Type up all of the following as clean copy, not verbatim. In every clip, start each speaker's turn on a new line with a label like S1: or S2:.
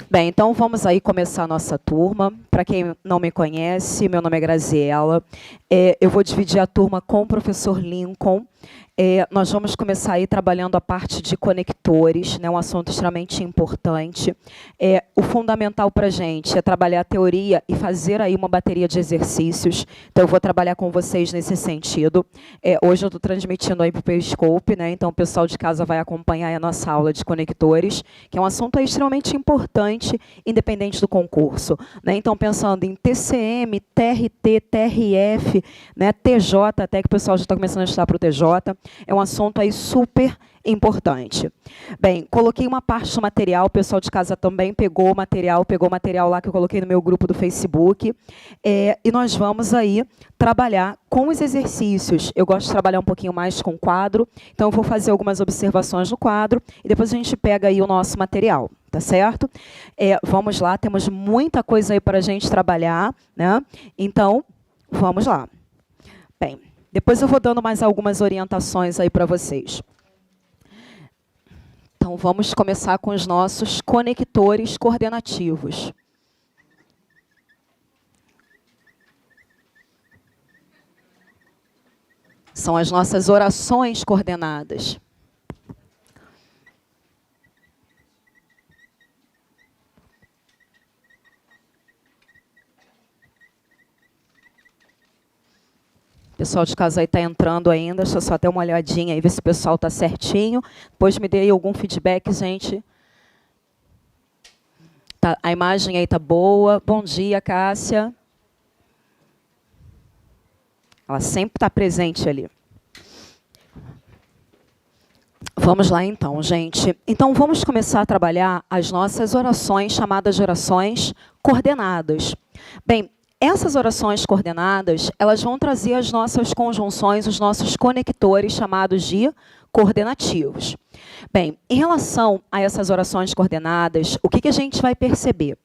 S1: Bem, então vamos aí começar a nossa turma. Para quem não me conhece, meu nome é Graziela. Eu vou dividir a turma com o professor Lincoln. Nós vamos começar aí trabalhando a parte de conectores, né, um assunto extremamente importante. O fundamental para a gente é trabalhar a teoria e fazer aí uma bateria de exercícios. Então, eu vou trabalhar com vocês nesse sentido. Hoje eu estou transmitindo aí para o Periscope, né, então o pessoal de casa vai acompanhar aí a nossa aula de conectores, que é um assunto aí extremamente importante, independente do concurso, né? Então, pensando em TCM, TRT, TRF, né, TJ, até que o pessoal já está começando a estudar para o TJ. É um assunto aí super importante. Bem, coloquei uma parte do material, o pessoal de casa também pegou o material lá que eu coloquei no meu grupo do Facebook, e nós vamos aí trabalhar com os exercícios. Eu gosto de trabalhar um pouquinho mais com o quadro, então eu vou fazer algumas observações no quadro, e depois a gente pega aí o nosso material, tá certo? Vamos lá, temos muita coisa aí para a gente trabalhar, né? Então, vamos lá. Bem, depois eu vou dando mais algumas orientações aí para vocês. Então, vamos começar com os nossos conectores coordenativos. São as nossas orações coordenadas. O pessoal de casa aí está entrando ainda, deixa eu só ter uma olhadinha aí, ver se o pessoal está certinho. Depois me dê aí algum feedback, gente. Tá, a imagem aí está boa. Bom dia, Cássia. Ela sempre está presente ali. Vamos lá então, gente. Então, vamos começar a trabalhar as nossas orações, chamadas de orações coordenadas. Bem, essas orações coordenadas, elas vão trazer as nossas conjunções, os nossos conectores, chamados de coordenativos. Bem, em relação a essas orações coordenadas, o que a gente vai perceber?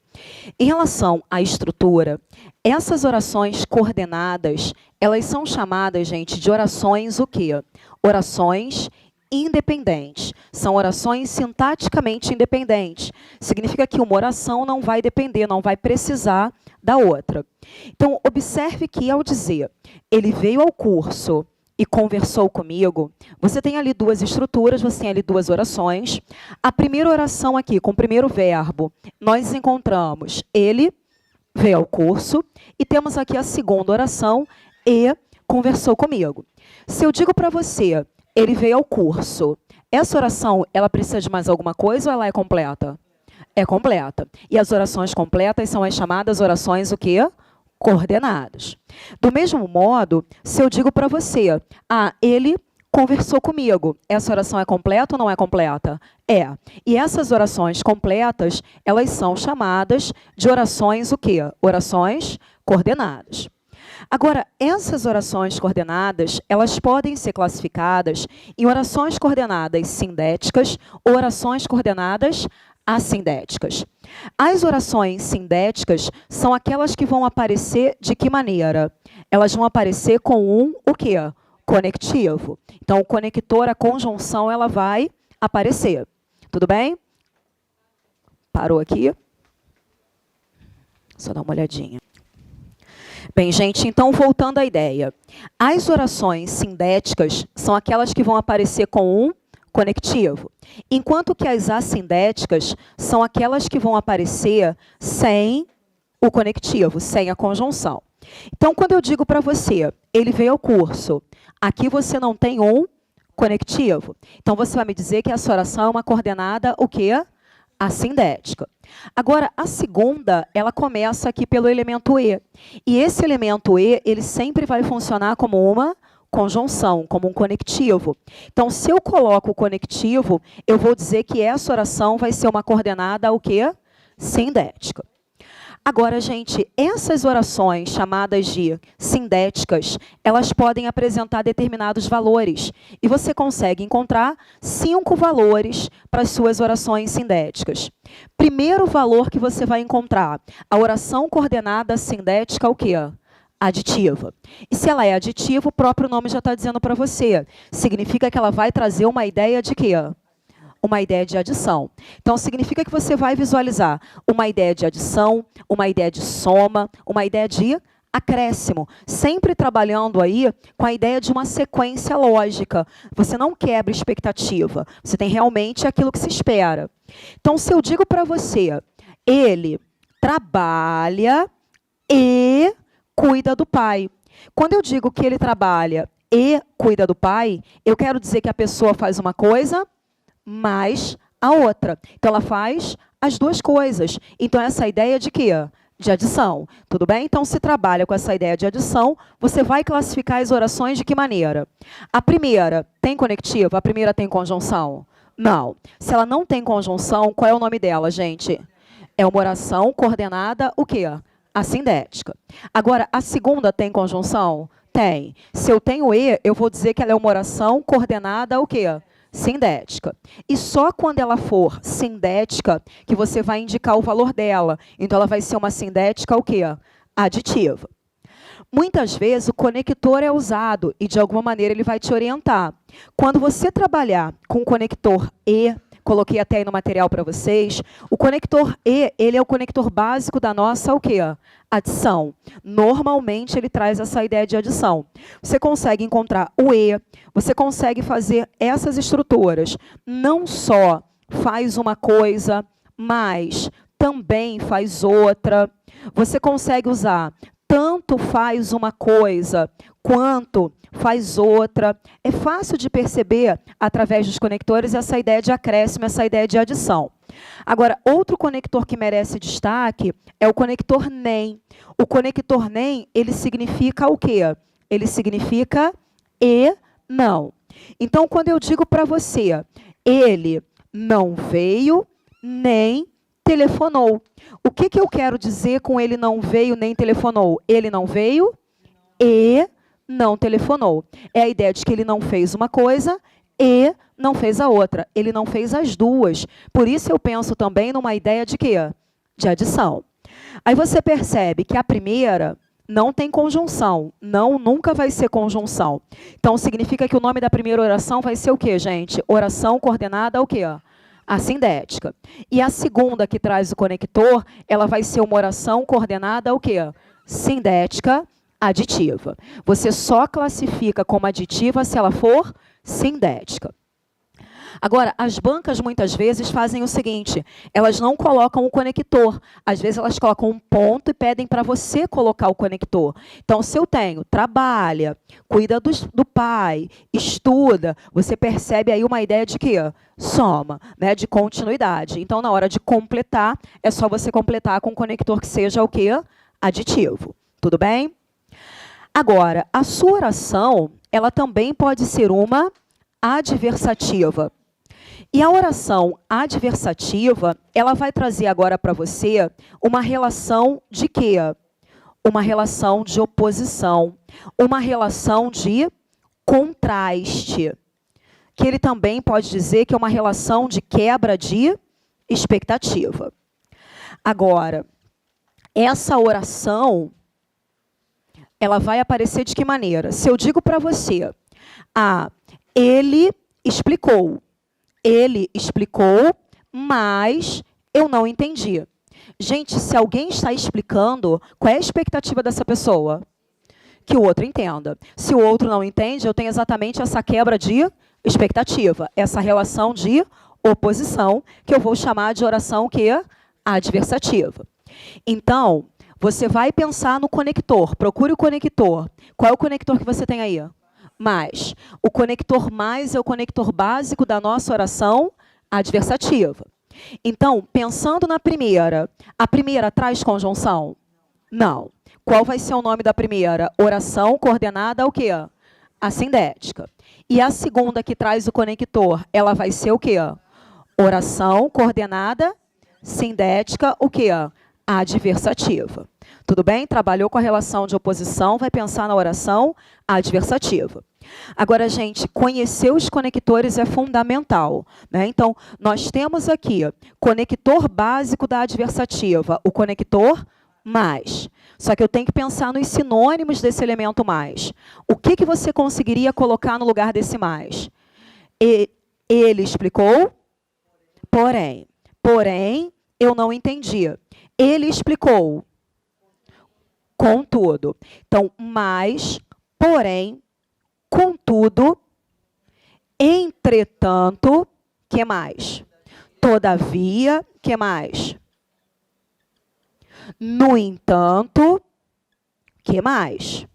S1: Em relação à estrutura, essas orações coordenadas, elas são chamadas, gente, de orações o quê? Orações independentes. São orações sintaticamente independentes. Significa que uma oração não vai depender, não vai precisar da outra. Então, observe que ao dizer, ele veio ao curso e conversou comigo, você tem ali duas estruturas, você tem ali duas orações. A primeira oração aqui, com o primeiro verbo, nós encontramos ele veio ao curso, e temos aqui a segunda oração, e conversou comigo. Se eu digo para você, ele veio ao curso, essa oração, ela precisa de mais alguma coisa ou ela é completa? É completa. E as orações completas são as chamadas orações o quê? Coordenadas. Do mesmo modo, se eu digo para você, ele conversou comigo, essa oração é completa ou não é completa? É. E essas orações completas, elas são chamadas de orações o quê? Orações coordenadas. Agora, essas orações coordenadas, elas podem ser classificadas em orações coordenadas sindéticas ou orações coordenadas assindéticas. As orações sindéticas são aquelas que vão aparecer de que maneira? Elas vão aparecer com o quê? Conectivo. Então, o conector, a conjunção, ela vai aparecer. Tudo bem? Parou aqui? Só dar uma olhadinha. Bem, gente, então, voltando à ideia. As orações sindéticas são aquelas que vão aparecer com um conectivo, enquanto que as assindéticas são aquelas que vão aparecer sem o conectivo, sem a conjunção. Então, quando eu digo para você, ele veio ao curso, aqui você não tem um conectivo. Então, você vai me dizer que essa oração é uma coordenada, o quê? Assindética. Agora, a segunda, ela começa aqui pelo elemento E. E esse elemento E, ele sempre vai funcionar como uma conjunção, como um conectivo. Então, se eu coloco o conectivo, eu vou dizer que essa oração vai ser uma coordenada o quê? Sindética. Agora, gente, essas orações chamadas de sindéticas, elas podem apresentar determinados valores. E você consegue encontrar 5 valores para as suas orações sindéticas. Primeiro valor que você vai encontrar, a oração coordenada sindética, o quê? Aditiva. E se ela é aditiva, o próprio nome já está dizendo para você. Significa que ela vai trazer uma ideia de quê? Uma ideia de adição. Então, significa que você vai visualizar uma ideia de adição, uma ideia de soma, uma ideia de acréscimo, sempre trabalhando aí com a ideia de uma sequência lógica. Você não quebra expectativa, você tem realmente aquilo que se espera. Então, se eu digo para você, ele trabalha e cuida do pai. Quando eu digo que ele trabalha e cuida do pai, eu quero dizer que a pessoa faz uma coisa, mais a outra. Então, ela faz as duas coisas. Então, essa ideia de quê? De adição. Tudo bem? Então, se trabalha com essa ideia de adição, você vai classificar as orações de que maneira? A primeira tem conectivo? A primeira tem conjunção? Não. Se ela não tem conjunção, qual é o nome dela, gente? É uma oração coordenada, o quê? Assindética. Agora, a segunda tem conjunção? Tem. Se eu tenho E, eu vou dizer que ela é uma oração coordenada, o quê? Sindética. E só quando ela for sindética que você vai indicar o valor dela. Então, ela vai ser uma sindética o quê? Aditiva. Muitas vezes, o conector é usado e, de alguma maneira, ele vai te orientar. Quando você trabalhar com o conector E, coloquei até aí no material para vocês, o conector E, ele é o conector básico da nossa, o quê? Adição. Normalmente, ele traz essa ideia de adição. Você consegue encontrar o E, você consegue fazer essas estruturas. Não só faz uma coisa, mas também faz outra. Você consegue usar tanto faz uma coisa, quanto faz outra. É fácil de perceber, através dos conectores, essa ideia de acréscimo, essa ideia de adição. Agora, outro conector que merece destaque é o conector NEM. O conector NEM, ele significa o quê? Ele significa e não. Então, quando eu digo para você, ele não veio nem telefonou. O que eu quero dizer com ele não veio nem telefonou? Ele não veio e não telefonou. É a ideia de que ele não fez uma coisa e não fez a outra. Ele não fez as duas. Por isso eu penso também numa ideia de quê? De adição. Aí você percebe que a primeira não tem conjunção. Não, nunca vai ser conjunção. Então, significa que o nome da primeira oração vai ser o quê, gente? Oração coordenada ao quê? Assindética. E a segunda, que traz o conector, ela vai ser uma oração coordenada ao quê? Sindética aditiva. Você só classifica como aditiva se ela for sindética. Agora, as bancas muitas vezes fazem o seguinte, elas não colocam o conector. Às vezes elas colocam um ponto e pedem para você colocar o conector. Então, se eu tenho, trabalha, cuida do pai, estuda, você percebe aí uma ideia de quê? Soma, né? De continuidade. Então, na hora de completar, é só você completar com um conector que seja o quê? Aditivo. Tudo bem? Agora, a sua oração, ela também pode ser uma adversativa. E a oração adversativa, ela vai trazer agora para você uma relação de quê? Uma relação de oposição, uma relação de contraste, que ele também pode dizer que é uma relação de quebra de expectativa. Agora, essa oração, ela vai aparecer de que maneira? Se eu digo para você, ele explicou, mas eu não entendi. Gente, se alguém está explicando, qual é a expectativa dessa pessoa? Que o outro entenda. Se o outro não entende, eu tenho exatamente essa quebra de expectativa, essa relação de oposição, que eu vou chamar de oração que é adversativa. Então, você vai pensar no conector, procure o conector. Qual é o conector que você tem aí? Mais. O conector mais é o conector básico da nossa oração adversativa. Então, pensando na primeira, a primeira traz conjunção? Não. Qual vai ser o nome da primeira? Oração coordenada ao quê? Assindética. E a segunda que traz o conector, ela vai ser o quê? Oração coordenada sindética, o quê? Adversativa. Tudo bem? Trabalhou com a relação de oposição, vai pensar na oração adversativa. Agora, gente, conhecer os conectores é fundamental, né? Então, nós temos aqui conector básico da adversativa, o conector mais. Só que eu tenho que pensar nos sinônimos desse elemento mais. O que você conseguiria colocar no lugar desse mais? Ele explicou, Porém, eu não entendi. Ele explicou. Contudo. Então, mas, porém, contudo, entretanto, que mais? Todavia, que mais? No entanto, que mais?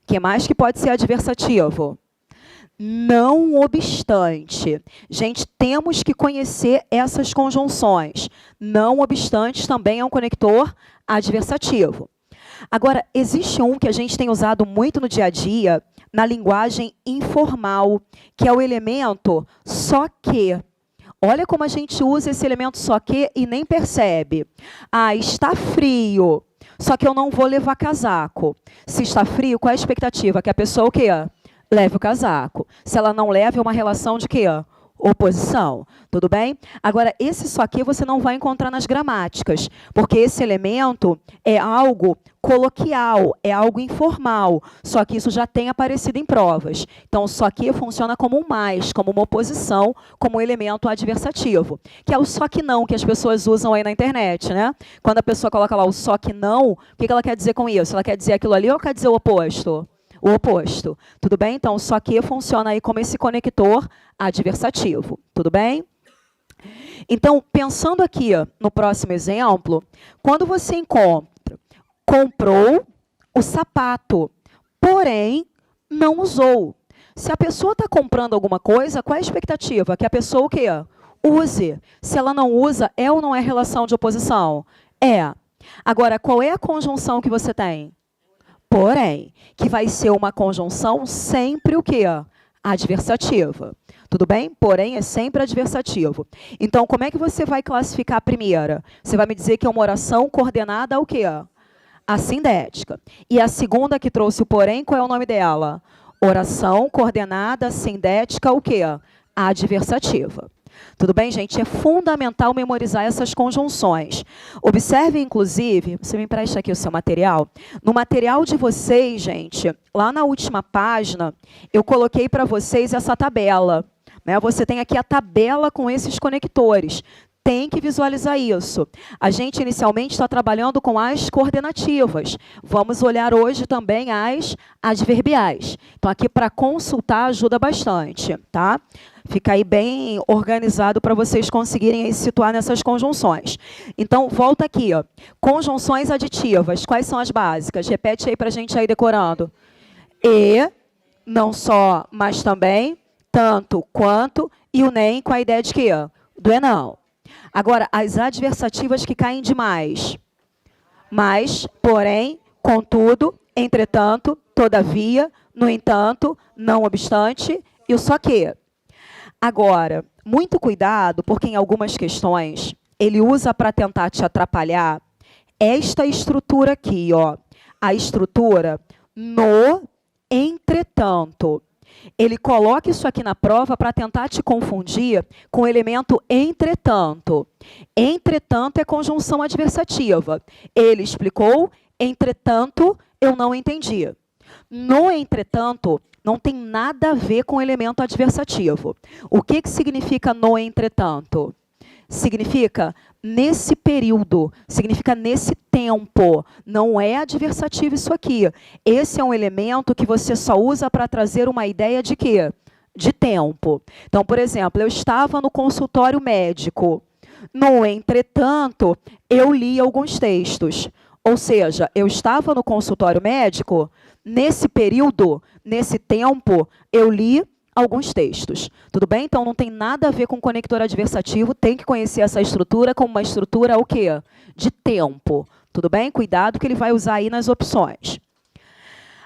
S1: Que mais que pode ser adversativo? Não obstante. Gente, temos que conhecer essas conjunções. Não obstante também é um conector adversativo. Agora, existe um que a gente tem usado muito no dia a dia, na linguagem informal, que é o elemento só que. Olha como a gente usa esse elemento só que e nem percebe. Ah, está frio, só que eu não vou levar casaco. Se está frio, qual é a expectativa? Que a pessoa o quê? Leve o casaco. Se ela não leva, é uma relação de quê? Oposição. Tudo bem? Agora, esse só aqui você não vai encontrar nas gramáticas, porque esse elemento é algo coloquial, é algo informal, só que isso já tem aparecido em provas. Então, o só que funciona como um mais, como uma oposição, como um elemento adversativo, que é o só que não, que as pessoas usam aí na internet, né? Quando a pessoa coloca lá o só que não, o que ela quer dizer com isso? Ela quer dizer aquilo ali ou quer dizer o oposto? O oposto. Tudo bem? Então, o só que funciona aí como esse conector adversativo. Tudo bem? Então, pensando aqui no próximo exemplo, quando você encontra, comprou o sapato, porém, não usou. Se a pessoa está comprando alguma coisa, qual é a expectativa? Que a pessoa o quê? Use. Se ela não usa, é ou não é relação de oposição? É. Agora, qual é a conjunção que você tem? Porém, que vai ser uma conjunção sempre o quê? Adversativa. Tudo bem? Porém, é sempre adversativo. Então, como é que você vai classificar a primeira? Você vai me dizer que é uma oração coordenada ao quê? Assindética. E a segunda que trouxe o porém, qual é o nome dela? Oração coordenada assindética ao quê? Adversativa. Tudo bem, gente? É fundamental memorizar essas conjunções. Observe, inclusive, você me empresta aqui o seu material. No material de vocês, gente, lá na última página, eu coloquei para vocês essa tabela. Né? Você tem aqui a tabela com esses conectores. Tem que visualizar isso. A gente, inicialmente, está trabalhando com as coordenativas. Vamos olhar hoje também as adverbiais. Então, aqui, para consultar, ajuda bastante, tá? Fica aí bem organizado para vocês conseguirem aí se situar nessas conjunções. Então, volta aqui. Ó. Conjunções aditivas. Quais são as básicas? Repete aí para a gente aí decorando. E, não só, mas também, tanto, quanto, e o nem com a ideia de quê? Do e não. Agora, as adversativas que caem de mais. Mas, porém, contudo, entretanto, todavia, no entanto, não obstante, e o só que. Agora, muito cuidado, porque em algumas questões, ele usa para tentar te atrapalhar esta estrutura aqui, ó. A estrutura no entretanto. Ele coloca isso aqui na prova para tentar te confundir com o elemento entretanto. Entretanto é conjunção adversativa. Ele explicou, entretanto, eu não entendi. No entretanto, não tem nada a ver com o elemento adversativo. O que significa no entretanto? Significa nesse período, significa nesse tempo. Não é adversativo isso aqui. Esse é um elemento que você só usa para trazer uma ideia de quê? De tempo. Então, por exemplo, eu estava no consultório médico. No entretanto, eu li alguns textos. Ou seja, eu estava no consultório médico, nesse período, nesse tempo, eu li alguns textos. Tudo bem? Então, não tem nada a ver com conector adversativo, tem que conhecer essa estrutura como uma estrutura o quê? De tempo. Tudo bem? Cuidado que ele vai usar aí nas opções.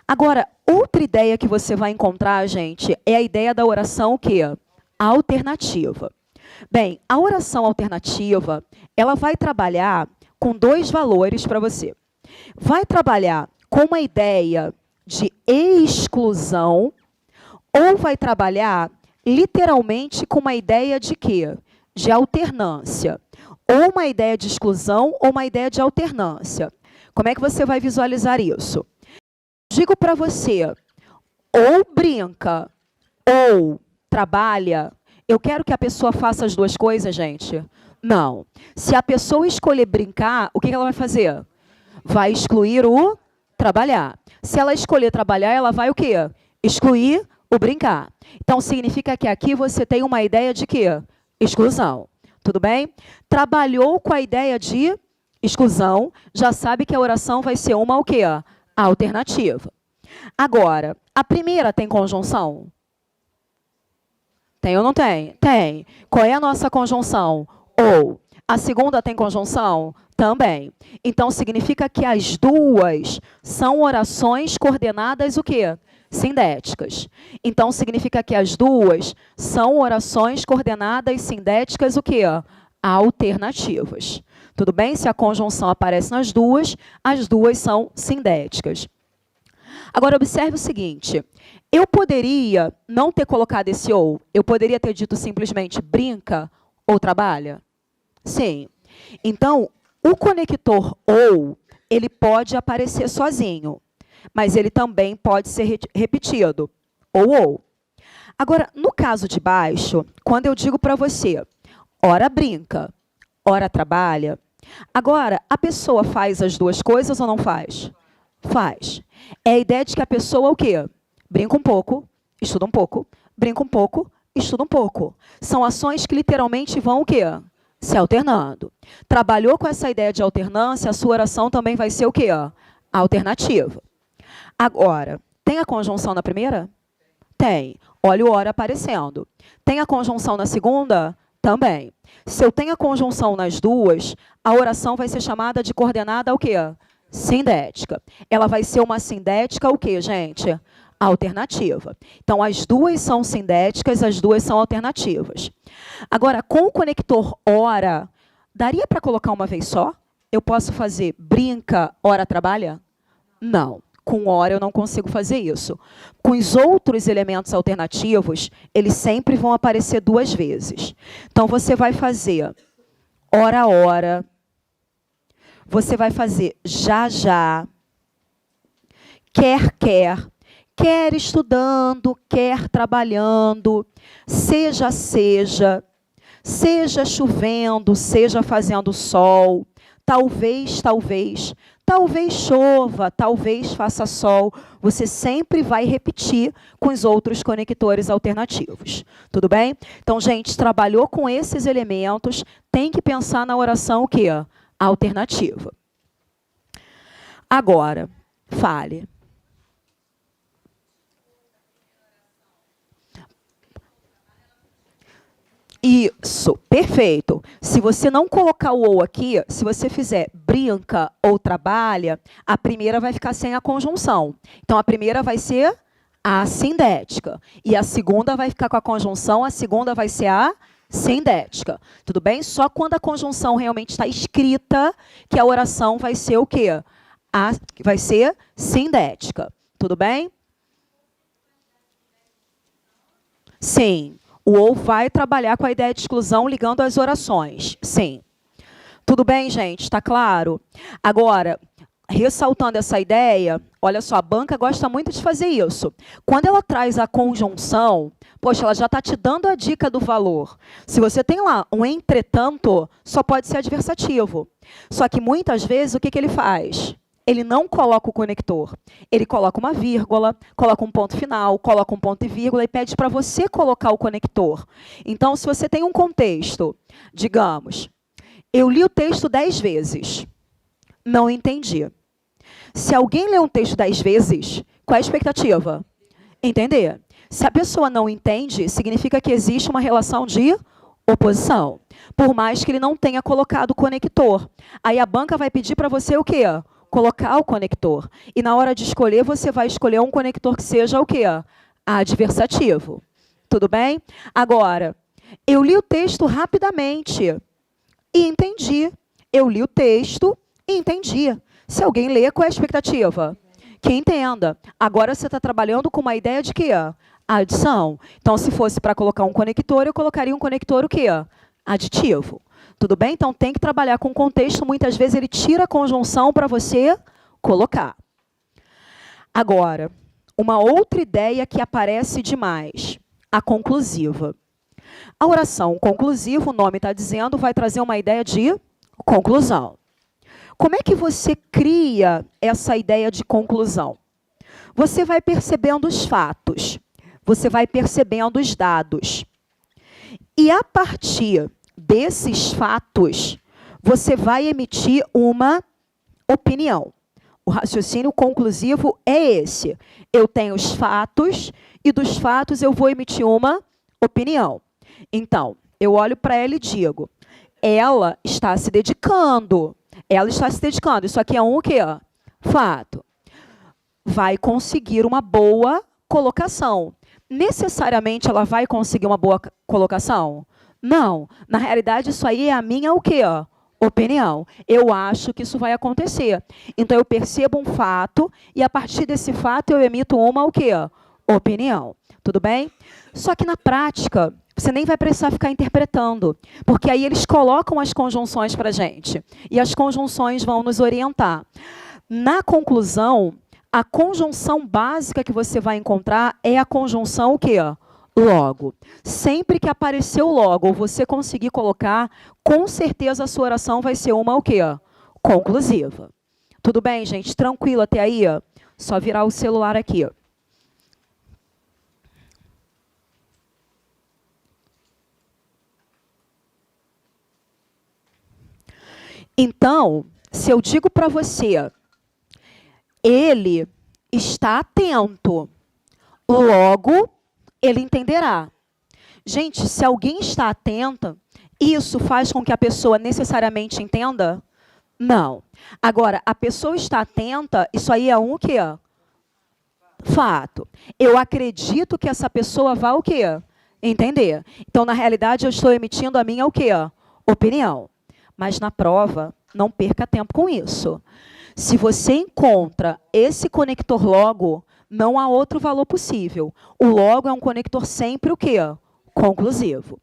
S1: Agora, outra ideia que você vai encontrar, gente, é a ideia da oração o quê? Alternativa. Bem, a oração alternativa, ela vai trabalhar com dois valores para você. Vai trabalhar com uma ideia de exclusão ou vai trabalhar literalmente com uma ideia de quê? De alternância. Ou uma ideia de exclusão ou uma ideia de alternância. Como é que você vai visualizar isso? Digo para você, ou brinca ou trabalha, Eu quero que a pessoa faça as duas coisas, gente? Não. Se a pessoa escolher brincar, o que ela vai fazer? Vai excluir o trabalhar. Se ela escolher trabalhar, ela vai o quê? Excluir o brincar. Então, significa que aqui você tem uma ideia de quê? Exclusão. Tudo bem? Trabalhou com a ideia de exclusão, já sabe que a oração vai ser uma o quê? Alternativa. Agora, a primeira tem conjunção? Tem ou não tem? Tem. Qual é a nossa conjunção? Ou. A segunda tem conjunção? Também. Então, significa que as duas são orações coordenadas o quê? Sindéticas. Então, significa que as duas são orações coordenadas sindéticas o quê? Alternativas. Tudo bem? Se a conjunção aparece nas duas, as duas são sindéticas. Agora, observe o seguinte. Eu poderia não ter colocado esse ou? Eu poderia ter dito simplesmente brinca ou trabalha? Sim. Então, o conector ou, ele pode aparecer sozinho, mas ele também pode ser repetido, ou. Agora, no caso de baixo, quando eu digo para você, ora brinca, ora trabalha, agora, a pessoa faz as duas coisas ou não faz? Faz. É a ideia de que a pessoa o quê? Brinca um pouco, estuda um pouco, brinca um pouco, estuda um pouco. São ações que literalmente vão o quê? Se alternando. Trabalhou com essa ideia de alternância, a sua oração também vai ser o quê? Alternativa. Agora, tem a conjunção na primeira? Tem. Olha o ora aparecendo. Tem a conjunção na segunda? Também. Se eu tenho a conjunção nas duas, a oração vai ser chamada de coordenada o quê? Sindética. Ela vai ser uma sindética o quê, gente? Alternativa. Então, as duas são sindéticas, as duas são alternativas. Agora, com o conector ora, daria para colocar uma vez só? Eu posso fazer brinca, ora trabalha? Não. Com ora eu não consigo fazer isso. Com os outros elementos alternativos, eles sempre vão aparecer duas vezes. Então, você vai fazer ora, ora. Você vai fazer já, já. Quer, quer. Quer estudando, quer trabalhando, seja, seja, seja chovendo, seja fazendo sol, talvez, talvez, talvez chova, talvez faça sol. Você sempre vai repetir com os outros conectores alternativos. Tudo bem? Então, gente, trabalhou com esses elementos, tem que pensar na oração o quê? Alternativa. Agora, fale. Isso, perfeito. Se você não colocar o ou aqui, se você fizer brinca ou trabalha, a primeira vai ficar sem a conjunção. Então, a primeira vai ser a sindética. E a segunda vai ficar com a conjunção, a segunda vai ser a sindética. Tudo bem? Só quando a conjunção realmente está escrita que a oração vai ser o quê? Vai ser sindética. Tudo bem? Sim. O ou vai trabalhar com a ideia de exclusão ligando as orações. Sim. Tudo bem, gente? Está claro? Agora, ressaltando essa ideia, olha só, a banca gosta muito de fazer isso. Quando ela traz a conjunção, poxa, ela já está te dando a dica do valor. Se você tem lá um entretanto, só pode ser adversativo. Só que muitas vezes, o que ele faz? Ele não coloca o conector. Ele coloca uma vírgula, coloca um ponto final, coloca um ponto e vírgula e pede para você colocar o conector. Então, se você tem um contexto, digamos, eu li o texto 10 vezes, não entendi. Se alguém lê um texto 10 vezes, qual é a expectativa? Entender. Se a pessoa não entende, significa que existe uma relação de oposição, por mais que ele não tenha colocado o conector. Aí a banca vai pedir para você o quê? Colocar o conector. E na hora de escolher, você vai escolher um conector que seja o quê? Adversativo. Tudo bem? Agora, eu li o texto rapidamente e entendi. Eu li o texto e entendi. Se alguém lê, qual é a expectativa? Que entenda. Agora você está trabalhando com uma ideia de quê? Adição. Então, se fosse para colocar um conector, eu colocaria um conector o quê? Aditivo. Tudo bem? Então, tem que trabalhar com contexto. Muitas vezes, ele tira a conjunção para você colocar. Agora, uma outra ideia que aparece demais, a conclusiva. A oração conclusiva, o nome está dizendo, vai trazer uma ideia de conclusão. Como é que você cria essa ideia de conclusão? Você vai percebendo os fatos, você vai percebendo os dados. E a partir desses fatos, você vai emitir uma opinião. O raciocínio conclusivo é esse. Eu tenho os fatos e dos fatos eu vou emitir uma opinião. Então, eu olho para ela e digo, ela está se dedicando. Ela está se dedicando. Isso aqui é um o quê? Fato. Vai conseguir uma boa colocação. Necessariamente ela vai conseguir uma boa colocação? Não. Na realidade, isso aí é a minha o quê? Opinião. Eu acho que isso vai acontecer. Então, eu percebo um fato e, a partir desse fato, eu emito uma o quê? Opinião. Tudo bem? Só que, na prática, você nem vai precisar ficar interpretando, porque aí eles colocam as conjunções para a gente. E as conjunções vão nos orientar. Na conclusão, a conjunção básica que você vai encontrar é a conjunção o quê? Logo. Sempre que aparecer o logo, ou você conseguir colocar, com certeza a sua oração vai ser uma o quê? Conclusiva. Tudo bem, gente? Tranquilo até aí? Só virar o celular aqui. Então, se eu digo para você, ele está atento, logo ele entenderá. Gente, se alguém está atenta, isso faz com que a pessoa necessariamente entenda? Não. Agora, a pessoa está atenta, isso aí é um o quê? Fato. Eu acredito que essa pessoa vai o quê? Entender. Então, na realidade, eu estou emitindo a minha o quê? Opinião. Mas na prova, não perca tempo com isso. Se você encontra esse conector logo, não há outro valor possível. O logo é um conector sempre o quê? Conclusivo.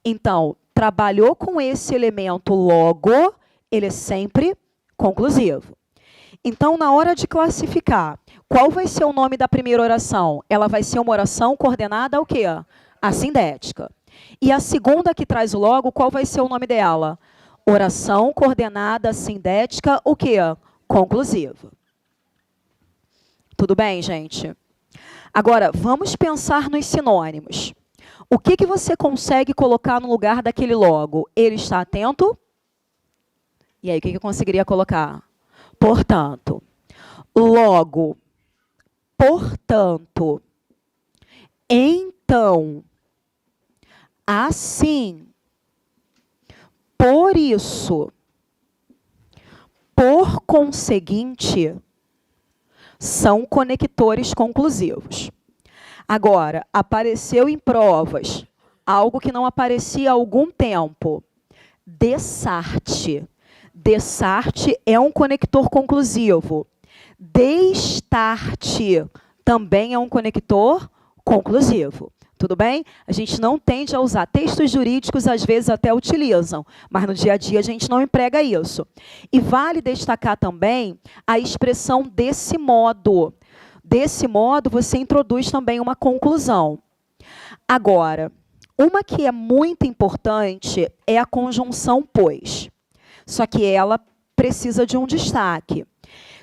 S1: Então, trabalhou com esse elemento logo, ele é sempre conclusivo. Então, na hora de classificar, qual vai ser o nome da primeira oração? Ela vai ser uma oração coordenada ao quê? Assindética. E a segunda que traz o logo, qual vai ser o nome dela? Oração coordenada assindética, o quê? Conclusiva. Tudo bem, gente? Agora, vamos pensar nos sinônimos. O que você consegue colocar no lugar daquele logo? Ele está atento? E aí, o que eu conseguiria colocar? Portanto. Logo. Portanto. Então. Assim. Por isso. Por conseguinte. São conectores conclusivos. Agora, apareceu em provas algo que não aparecia há algum tempo. Dessarte. Dessarte é um conector conclusivo. Destarte também é um conector conclusivo. Tudo bem? A gente não tende a usar. Textos jurídicos, às vezes, até utilizam, mas no dia a dia a gente não emprega isso. E vale destacar também a expressão desse modo. Desse modo, você introduz também uma conclusão. Agora, uma que é muito importante é a conjunção pois. Só que ela precisa de um destaque.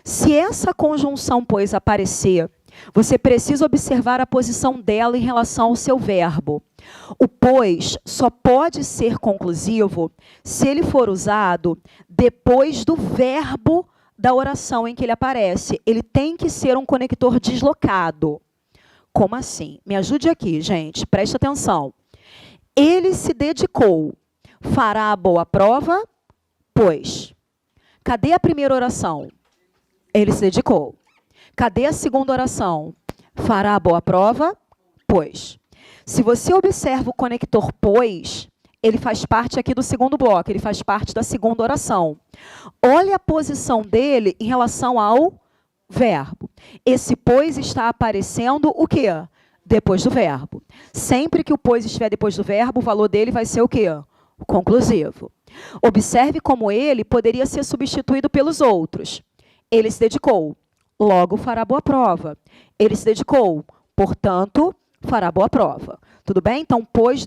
S1: Se essa conjunção pois aparecer, você precisa observar a posição dela em relação ao seu verbo. O pois só pode ser conclusivo se ele for usado depois do verbo da oração em que ele aparece. Ele tem que ser um conector deslocado. Como assim? Me ajude aqui, gente. Preste atenção. Ele se dedicou. Fará a boa prova? Pois. Cadê a primeira oração? Ele se dedicou. Cadê a segunda oração? Fará a boa prova? Pois. Se você observa o conector pois, ele faz parte aqui do segundo bloco, ele faz parte da segunda oração. Olha a posição dele em relação ao verbo. Esse pois está aparecendo o quê? Depois do verbo. Sempre que o pois estiver depois do verbo, o valor dele vai ser o quê? Conclusivo. Observe como ele poderia ser substituído pelos outros. Ele se dedicou. Logo, fará boa prova. Ele se dedicou, portanto, fará boa prova. Tudo bem? Então, pois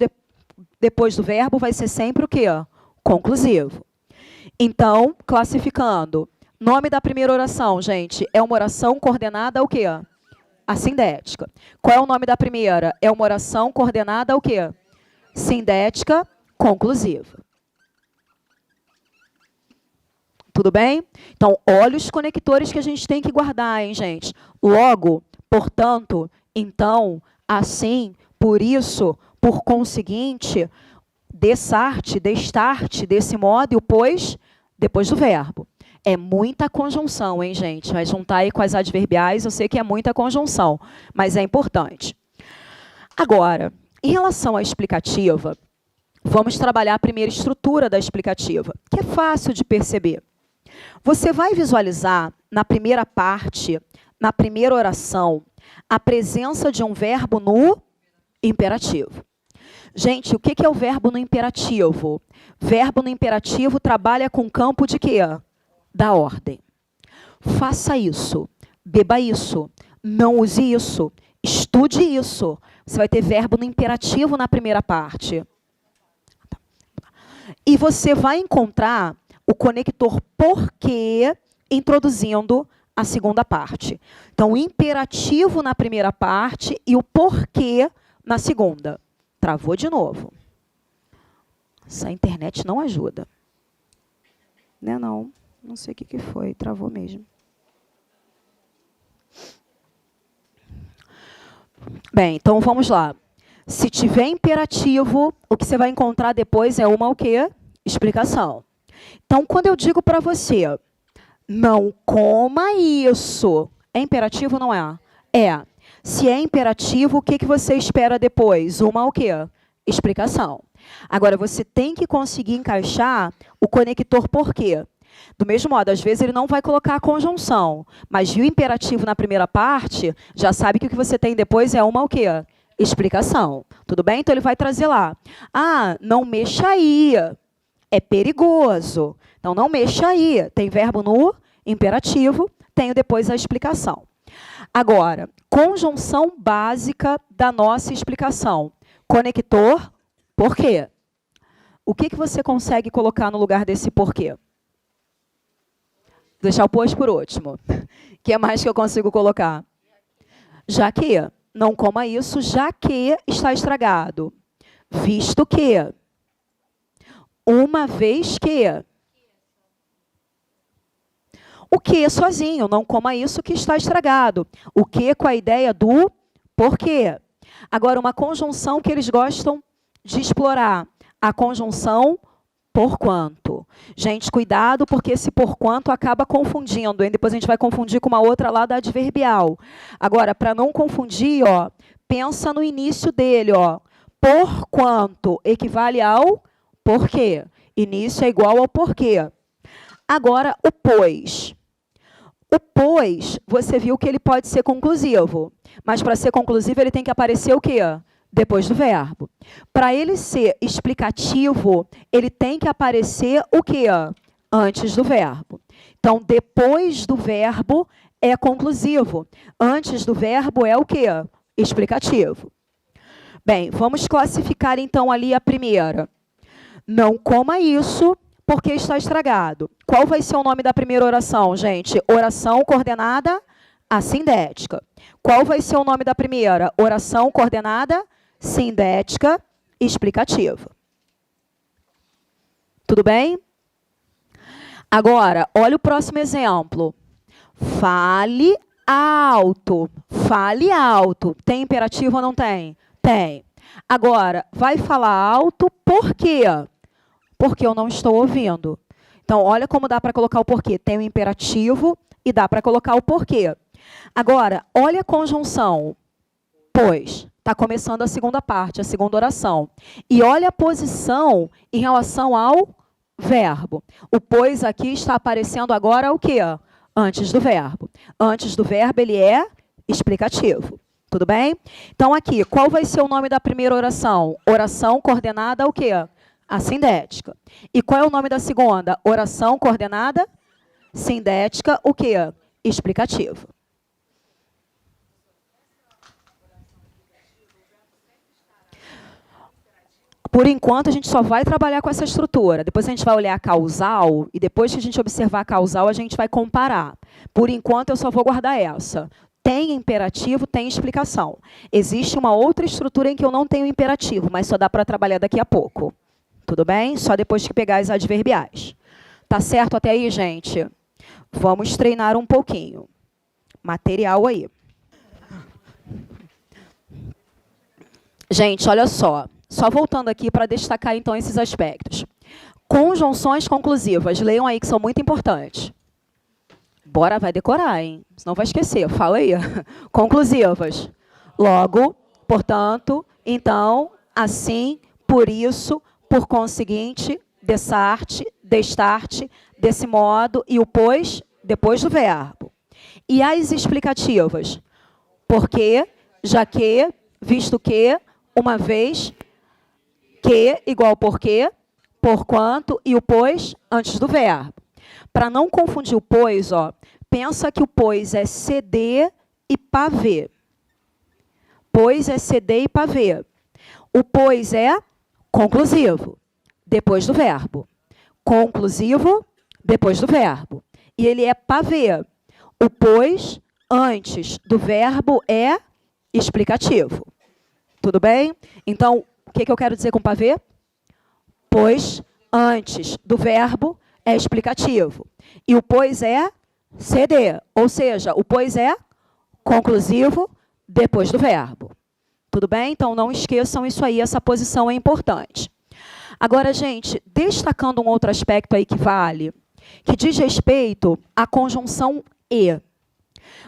S1: depois do verbo vai ser sempre o quê? Conclusivo. Então, classificando. Nome da primeira oração, gente, é uma oração coordenada ao quê? Assindética. Qual é o nome da primeira? É uma oração coordenada ao quê? Sindética conclusiva. Tudo bem? Então, olha os conectores que a gente tem que guardar, hein, gente? Logo, portanto, então, assim, por isso, por conseguinte, dessarte, destarte, desse modo, e o pois, depois do verbo. É muita conjunção, hein, gente? Vai juntar aí com as adverbiais, eu sei que é muita conjunção, mas é importante. Agora, em relação à explicativa, vamos trabalhar a primeira estrutura da explicativa, que é fácil de perceber. Você vai visualizar na primeira parte, na primeira oração, a presença de um verbo no imperativo. Gente, o que é o verbo no imperativo? Verbo no imperativo trabalha com campo de quê? Da ordem. Faça isso, beba isso, não use isso, estude isso. Você vai ter verbo no imperativo na primeira parte. E você vai encontrar o conector porquê introduzindo a segunda parte. Então, o imperativo na primeira parte e o porquê na segunda. Travou de novo. Essa internet não ajuda. Né, não? Não sei o que foi. Travou mesmo. Bem, então vamos lá. Se tiver imperativo, o que você vai encontrar depois é uma o quê? Explicação. Então, quando eu digo para você, não coma isso, é imperativo ou não é? É. Se é imperativo, o que você espera depois? Uma o quê? Explicação. Agora, você tem que conseguir encaixar o conector porquê. Do mesmo modo, às vezes ele não vai colocar a conjunção, mas viu o imperativo na primeira parte, já sabe que o que você tem depois é uma o quê? Explicação. Tudo bem? Então, ele vai trazer lá. Ah, não mexa aí. É perigoso. Então, não mexa aí. Tem verbo no imperativo, tenho depois a explicação. Agora, conjunção básica da nossa explicação. Conector, porquê. O que você consegue colocar no lugar desse porquê? Vou deixar o pois por último. O que mais que eu consigo colocar? Já que, não coma isso, já que está estragado. Visto que. Uma vez que. O que sozinho, não coma isso que está estragado. O que com a ideia do porquê. Agora, uma conjunção que eles gostam de explorar. A conjunção porquanto. Gente, cuidado, porque esse porquanto acaba confundindo. Hein? Depois a gente vai confundir com uma outra lá da adverbial. Agora, para não confundir, ó, pensa no início dele. Ó. Porquanto equivale ao porquê. Início é igual ao porquê. Agora, o pois. O pois, você viu que ele pode ser conclusivo. Mas para ser conclusivo, ele tem que aparecer o quê? Depois do verbo. Para ele ser explicativo, ele tem que aparecer o quê? Antes do verbo. Então, depois do verbo é conclusivo. Antes do verbo é o quê? Explicativo. Bem, vamos classificar então ali a primeira. Não coma isso porque está estragado. Qual vai ser o nome da primeira oração, gente? Oração coordenada assindética. Qual vai ser o nome da primeira? Oração coordenada sindética explicativa. Tudo bem? Agora, olha o próximo exemplo. Fale alto. Fale alto. Tem imperativo ou não tem? Tem. Agora, vai falar alto por quê? Porque eu não estou ouvindo. Então, olha como dá para colocar o porquê. Tem o imperativo e dá para colocar o porquê. Agora, olha a conjunção. Pois, está começando a segunda parte, a segunda oração. E olha a posição em relação ao verbo. O pois aqui está aparecendo agora o quê? Antes do verbo. Antes do verbo, ele é explicativo. Tudo bem? Então, aqui, qual vai ser o nome da primeira oração? Oração coordenada ao quê? Assindética. E qual é o nome da segunda? Oração coordenada sindética, o quê? Explicativo. Por enquanto, a gente só vai trabalhar com essa estrutura. Depois a gente vai olhar a causal, e depois que a gente observar a causal, a gente vai comparar. Por enquanto, eu só vou guardar essa. Tem imperativo, tem explicação. Existe uma outra estrutura em que eu não tenho imperativo, mas só dá para trabalhar daqui a pouco. Tudo bem? Só depois que pegar as adverbiais. Tá certo até aí, gente? Vamos treinar um pouquinho. Material aí. Gente, olha só. Só voltando aqui para destacar, então, esses aspectos. Conjunções conclusivas. Leiam aí, que são muito importantes. Bora, vai decorar, hein? Senão vai esquecer. Fala aí. Conclusivas. Logo, portanto, então, assim, por isso, por conseguinte, dessarte, destarte, desse modo, e o pois, depois do verbo. E as explicativas. Porque, já que, visto que, uma vez, que igual porque, porquanto e o pois antes do verbo. Para não confundir o pois, ó, pensa que o pois é CD e pavê. Pois é CD e pavê. O pois é conclusivo, depois do verbo. Conclusivo, depois do verbo. E ele é pavê. O pois, antes do verbo, é explicativo. Tudo bem? Então, o que eu quero dizer com pavê? Pois, antes do verbo, é explicativo. E o pois é CD, ou seja, o pois é conclusivo depois do verbo. Tudo bem? Então, não esqueçam isso aí, essa posição é importante. Agora, gente, destacando um outro aspecto aí que vale, que diz respeito à conjunção e.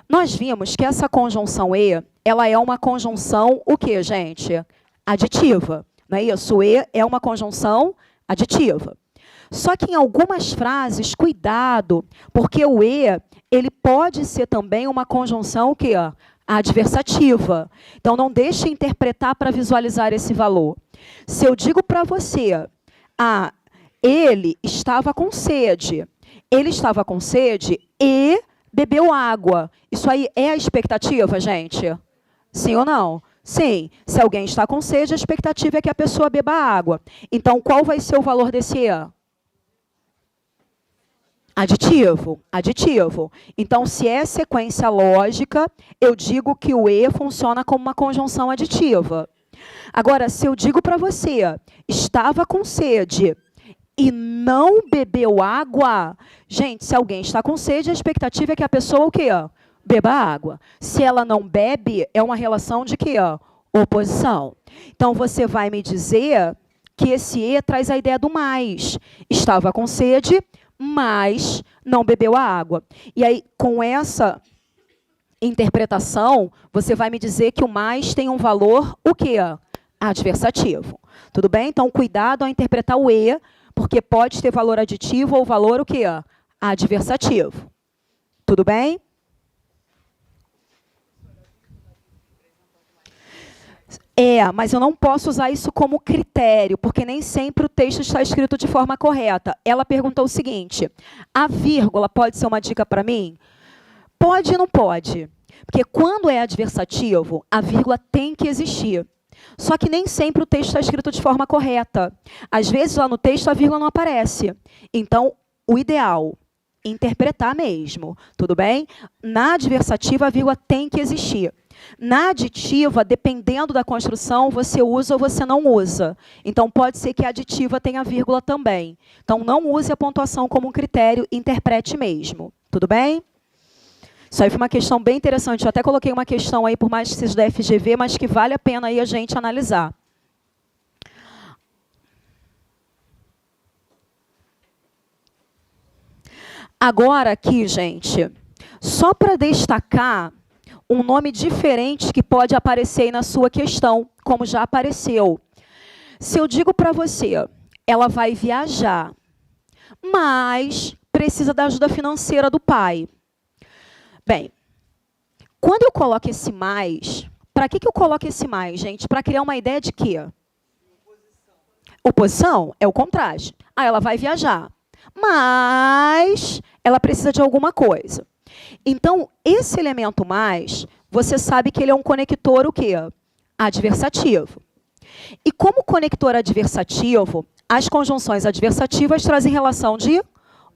S1: Nós vimos que essa conjunção e, ela é uma conjunção, o quê, gente? Aditiva. Não é isso? O e é uma conjunção aditiva. Só que em algumas frases, cuidado, porque o e, ele pode ser também uma conjunção o quê? Adversativa. Então, não deixe interpretar para visualizar esse valor. Se eu digo para você, ele estava com sede e bebeu água. Isso aí é a expectativa, gente? Sim ou não? Sim. Se alguém está com sede, a expectativa é que a pessoa beba água. Então, qual vai ser o valor desse e? Aditivo, aditivo. Então, se é sequência lógica, eu digo que o e funciona como uma conjunção aditiva. Agora, se eu digo para você, estava com sede e não bebeu água, gente, se alguém está com sede, a expectativa é que a pessoa o quê? Beba água. Se ela não bebe, é uma relação de quê? Oposição. Então, você vai me dizer que esse e traz a ideia do mais. Estava com sede, mas não bebeu a água. E aí, com essa interpretação, você vai me dizer que o mais tem um valor, o quê? Adversativo. Tudo bem? Então, cuidado ao interpretar o e, porque pode ter valor aditivo ou valor, o quê? Adversativo. Tudo bem? Mas eu não posso usar isso como critério, porque nem sempre o texto está escrito de forma correta. Ela perguntou o seguinte, a vírgula pode ser uma dica para mim? Pode e não pode. Porque quando é adversativo, a vírgula tem que existir. Só que nem sempre o texto está escrito de forma correta. Às vezes, lá no texto, a vírgula não aparece. Então, o ideal, interpretar mesmo. Tudo bem? Na adversativa, a vírgula tem que existir. Na aditiva, dependendo da construção, você usa ou você não usa. Então, pode ser que a aditiva tenha vírgula também. Então, não use a pontuação como um critério, interprete mesmo. Tudo bem? Isso aí foi uma questão bem interessante. Eu até coloquei uma questão aí, por mais que seja da FGV, mas que vale a pena aí a gente analisar. Agora aqui, gente, só para destacar um nome diferente que pode aparecer aí na sua questão, como já apareceu. Se eu digo para você, ela vai viajar, mas precisa da ajuda financeira do pai. Bem, quando eu coloco esse mais, para que eu coloco esse mais, gente? Para criar uma ideia de quê? Oposição é o contraste. Ela vai viajar, mas ela precisa de alguma coisa. Então, esse elemento mais, você sabe que ele é um conector o quê? Adversativo. E como conector adversativo, as conjunções adversativas trazem relação de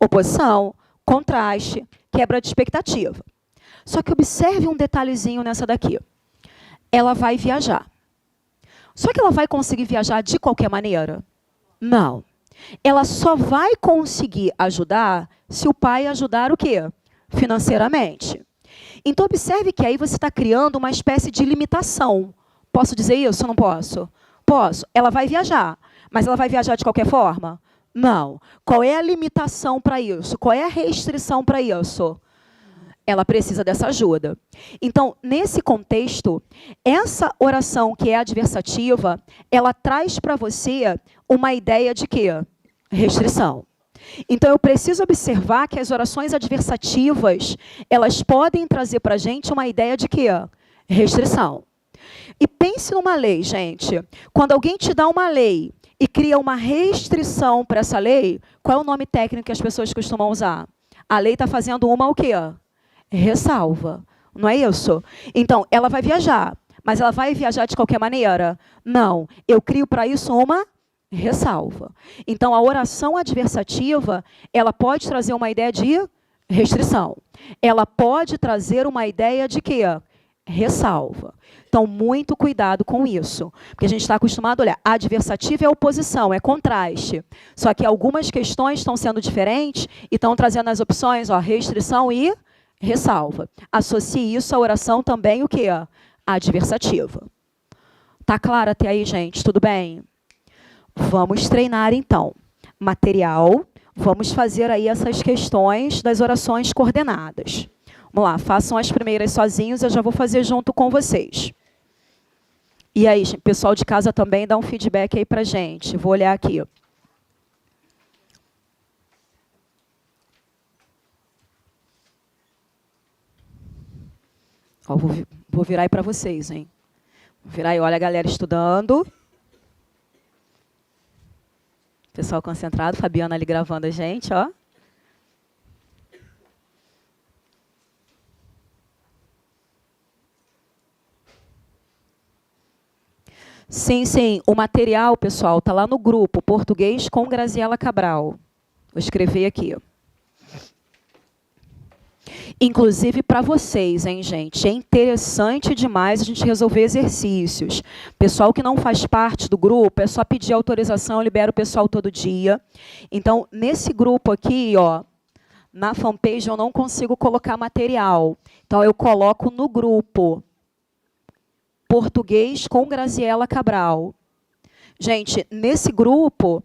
S1: oposição, contraste, quebra de expectativa. Só que observe um detalhezinho nessa daqui. Ela vai viajar. Só que ela vai conseguir viajar de qualquer maneira? Não. Ela só vai conseguir ajudar se o pai ajudar o quê? Financeiramente. Então, observe que aí você está criando uma espécie de limitação. Posso dizer isso ou não posso? Posso. Ela vai viajar, mas ela vai viajar de qualquer forma? Não. Qual é a limitação para isso? Qual é a restrição para isso? Ela precisa dessa ajuda. Então, nesse contexto, essa oração que é adversativa, ela traz para você uma ideia de quê? Restrição. Então, eu preciso observar que as orações adversativas, elas podem trazer para a gente uma ideia de quê? Restrição. E pense numa lei, gente. Quando alguém te dá uma lei e cria uma restrição para essa lei, qual é o nome técnico que as pessoas costumam usar? A lei está fazendo uma o quê? Ressalva. Não é isso? Então, ela vai viajar, mas ela vai viajar de qualquer maneira? Não. Eu crio para isso uma ressalva. Então, a oração adversativa, ela pode trazer uma ideia de restrição. Ela pode trazer uma ideia de quê? Ressalva. Então, muito cuidado com isso. Porque a gente está acostumado a olhar, adversativa é oposição, é contraste. Só que algumas questões estão sendo diferentes e estão trazendo as opções, ó, restrição e ressalva. Associe isso à oração também, o quê? Adversativa. Tá claro até aí, gente? Tudo bem? Vamos treinar, então. Material, vamos fazer aí essas questões das orações coordenadas. Vamos lá, façam as primeiras sozinhos, eu já vou fazer junto com vocês. E aí, pessoal de casa também dá um feedback aí pra gente. Vou olhar aqui. Ó, vou virar aí para vocês, hein? Vou virar aí, olha a galera estudando. Pessoal concentrado, Fabiana ali gravando a gente, ó. Sim, sim, o material, pessoal, está lá no grupo, Português com Graziela Cabral. Vou escrever aqui. Inclusive para vocês, hein, gente? É interessante demais a gente resolver exercícios. Pessoal que não faz parte do grupo, é só pedir autorização, eu libero o pessoal todo dia. Então, nesse grupo aqui, ó, na fanpage eu não consigo colocar material. Então, eu coloco no grupo Português com Graziela Cabral. Gente, nesse grupo,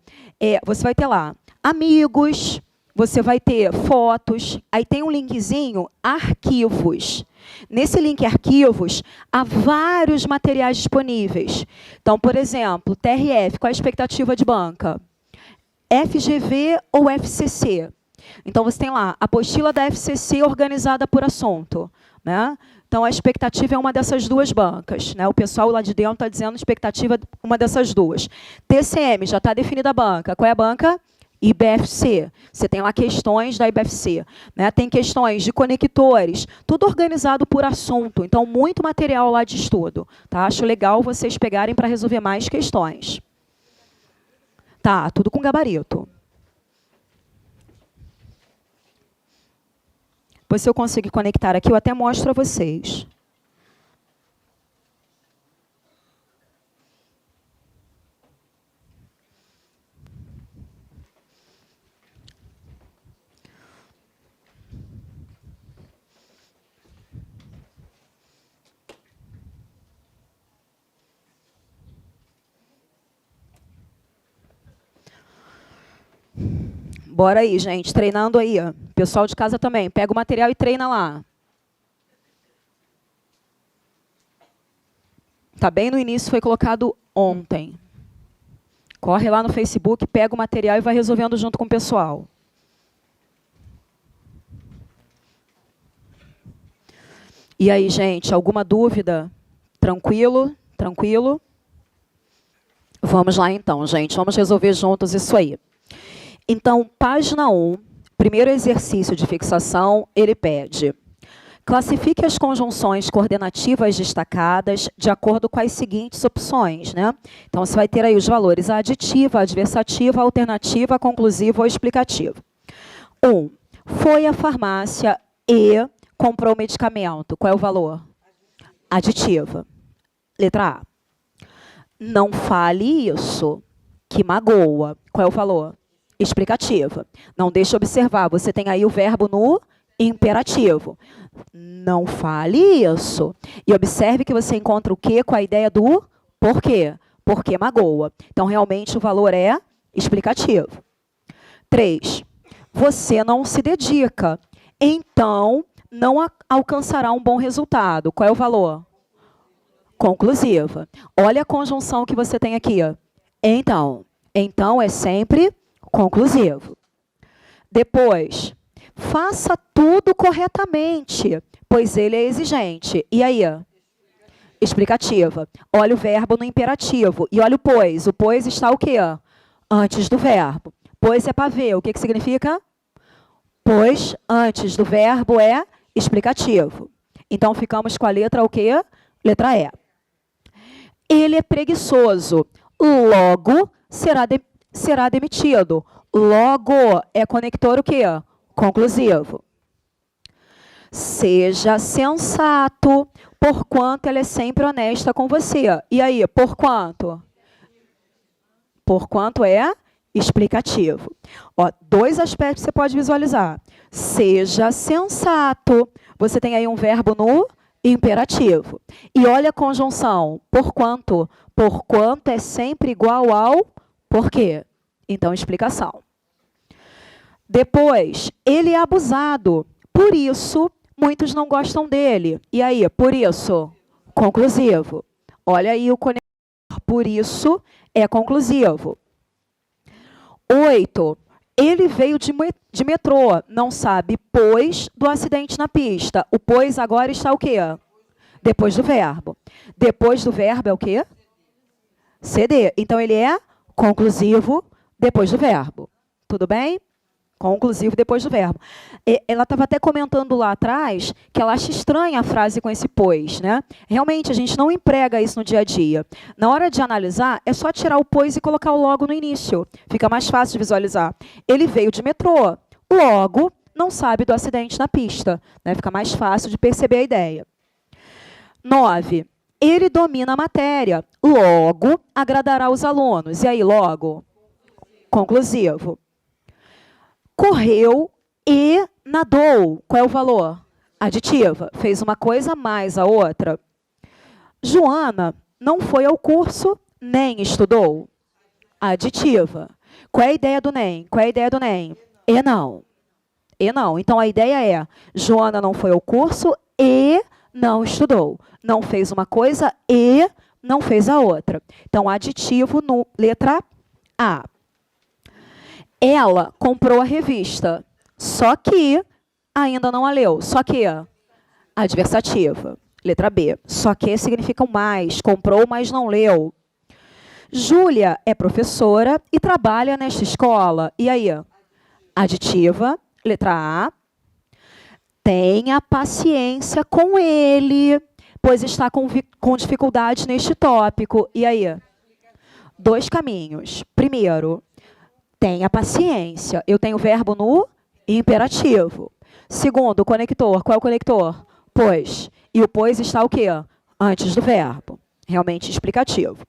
S1: você vai ter lá amigos, você vai ter fotos, aí tem um linkzinho, arquivos. Nesse link arquivos, há vários materiais disponíveis. Então, por exemplo, TRF, qual é a expectativa de banca? FGV ou FCC? Então, você tem lá a apostila da FCC organizada por assunto, né? Então, a expectativa é uma dessas duas bancas, né? O pessoal lá de dentro está dizendo expectativa uma dessas duas. TCM, já está definida a banca. Qual é a banca? IBFC. Você tem lá questões da IBFC. Né? Tem questões de conectores, tudo organizado por assunto. Então, muito material lá de estudo. Tá? Acho legal vocês pegarem para resolver mais questões. Tá, tudo com gabarito. Depois, se eu conseguir conectar aqui, eu até mostro a vocês. Bora aí, gente, treinando aí. Ó. Pessoal de casa também, pega o material e treina lá. Tá bem no início, foi colocado ontem. Corre lá no Facebook, pega o material e vai resolvendo junto com o pessoal. E aí, gente, alguma dúvida? Tranquilo? Tranquilo? Vamos lá, então, gente. Vamos resolver juntos isso aí. Então, página 1, primeiro exercício de fixação, ele pede Classifique as conjunções coordenativas destacadas de acordo com as seguintes opções, né? Então, você vai ter aí os valores: a aditiva, a adversativa, a alternativa, a conclusiva ou explicativa. 1. Foi à farmácia e comprou o medicamento. Qual é o valor? Aditiva. Letra A. Não fale isso, que magoa. Qual é o valor? Explicativa. Não deixe observar, você tem aí o verbo no imperativo. Não fale isso. E observe que você encontra o que com a ideia do porquê. Porque magoa. Então, realmente, o valor é explicativo. 3. Você não se dedica. Então, não alcançará um bom resultado. Qual é o valor? Conclusiva. Olha a conjunção que você tem aqui. Então. Então é sempre conclusivo. Depois, faça tudo corretamente, pois ele é exigente. E aí? Explicativa. Olha o verbo no imperativo. E olha o pois. O pois está o quê? Antes do verbo. Pois é para ver. O que significa? Pois antes do verbo é explicativo. Então, ficamos com a letra o quê? Letra E. Ele é preguiçoso. Logo, será demitido. Logo é conector o quê? Conclusivo. Seja sensato, porquanto ela é sempre honesta com você. E aí, porquanto? Porquanto é explicativo. Ó, 2 aspectos você pode visualizar. Seja sensato. Você tem aí um verbo no imperativo. E olha a conjunção. Porquanto. Porquanto é sempre igual ao porquê. Então, explicação. Depois, ele é abusado. Por isso, muitos não gostam dele. E aí, por isso? Conclusivo. Olha aí o conector. Por isso, é conclusivo. 8. Ele veio de metrô. Não sabe, pois, do acidente na pista. O pois agora está o quê? Depois do verbo. Depois do verbo é o quê? CD. Então, ele é conclusivo depois do verbo. Tudo bem? Conclusivo depois do verbo. Ela estava até comentando lá atrás que ela acha estranha a frase com esse pois, né? Realmente, a gente não emprega isso no dia a dia. Na hora de analisar, é só tirar o pois e colocar o logo no início. Fica mais fácil de visualizar. Ele veio de metrô. Logo, não sabe do acidente na pista. Né? Fica mais fácil de perceber a ideia. 9. Ele domina a matéria. Logo, agradará os alunos. E aí, logo? Conclusivo. Correu e nadou. Qual é o valor? Aditiva. Fez uma coisa mais a outra. Joana não foi ao curso nem estudou. Aditiva. Qual é a ideia do nem? Qual é a ideia do nem? E não. E não. Então, a ideia é, Joana não foi ao curso e não estudou. Não fez uma coisa e não fez a outra. Então, aditivo no letra A. Ela comprou a revista, só que ainda não a leu. Só que, adversativa. Letra B. Só que significa mais. Comprou, mas não leu. Júlia é professora e trabalha nesta escola. E aí? Aditiva. Letra A. Tenha paciência com ele, pois está com dificuldade neste tópico. E aí? 2 caminhos. Primeiro, tenha paciência. Eu tenho o verbo no imperativo. Segundo, conector. Qual é o conector? Pois. E o pois está o quê? Antes do verbo. Realmente explicativo.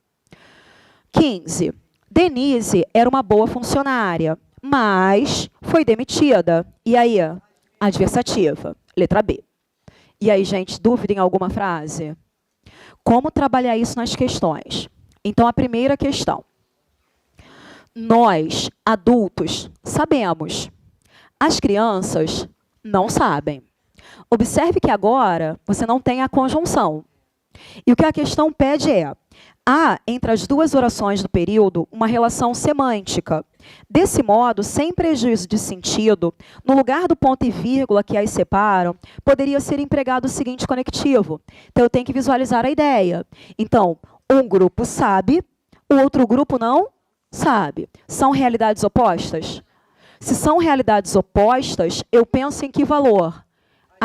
S1: 15. Denise era uma boa funcionária, mas foi demitida. E aí? Adversativa. Letra B. E aí, gente, dúvida em alguma frase? Como trabalhar isso nas questões? Então, a primeira questão. Nós, adultos, sabemos. As crianças não sabem. Observe que agora você não tem a conjunção. E o que a questão pede é: há, entre as 2 orações do período, uma relação semântica. Desse modo, sem prejuízo de sentido, no lugar do ponto e vírgula que as separam, poderia ser empregado o seguinte conectivo. Então, eu tenho que visualizar a ideia. Então, um grupo sabe, o outro grupo não sabe. São realidades opostas? Se são realidades opostas, eu penso em que valor?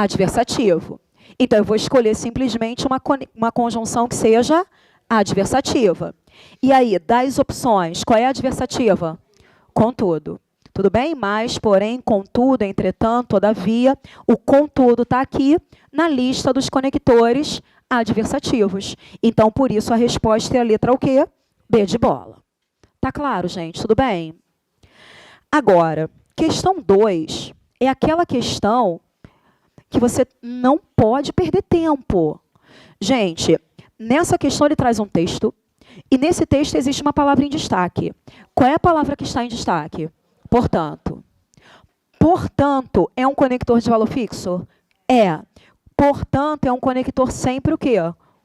S1: Adversativo. Então, eu vou escolher simplesmente uma conjunção que seja adversativa. E aí, das opções, qual é a adversativa? Contudo. Tudo bem? Mas, porém, contudo, entretanto, todavia, o contudo está aqui na lista dos conectores adversativos. Então, por isso, a resposta é a letra o quê? B de bola. Tá claro, gente? Tudo bem? Agora, questão 2 é aquela questão que você não pode perder tempo. Gente, nessa questão ele traz um texto, e nesse texto existe uma palavra em destaque. Qual é a palavra que está em destaque? Portanto. Portanto, é um conector de valor fixo? É. Portanto, é um conector sempre o quê?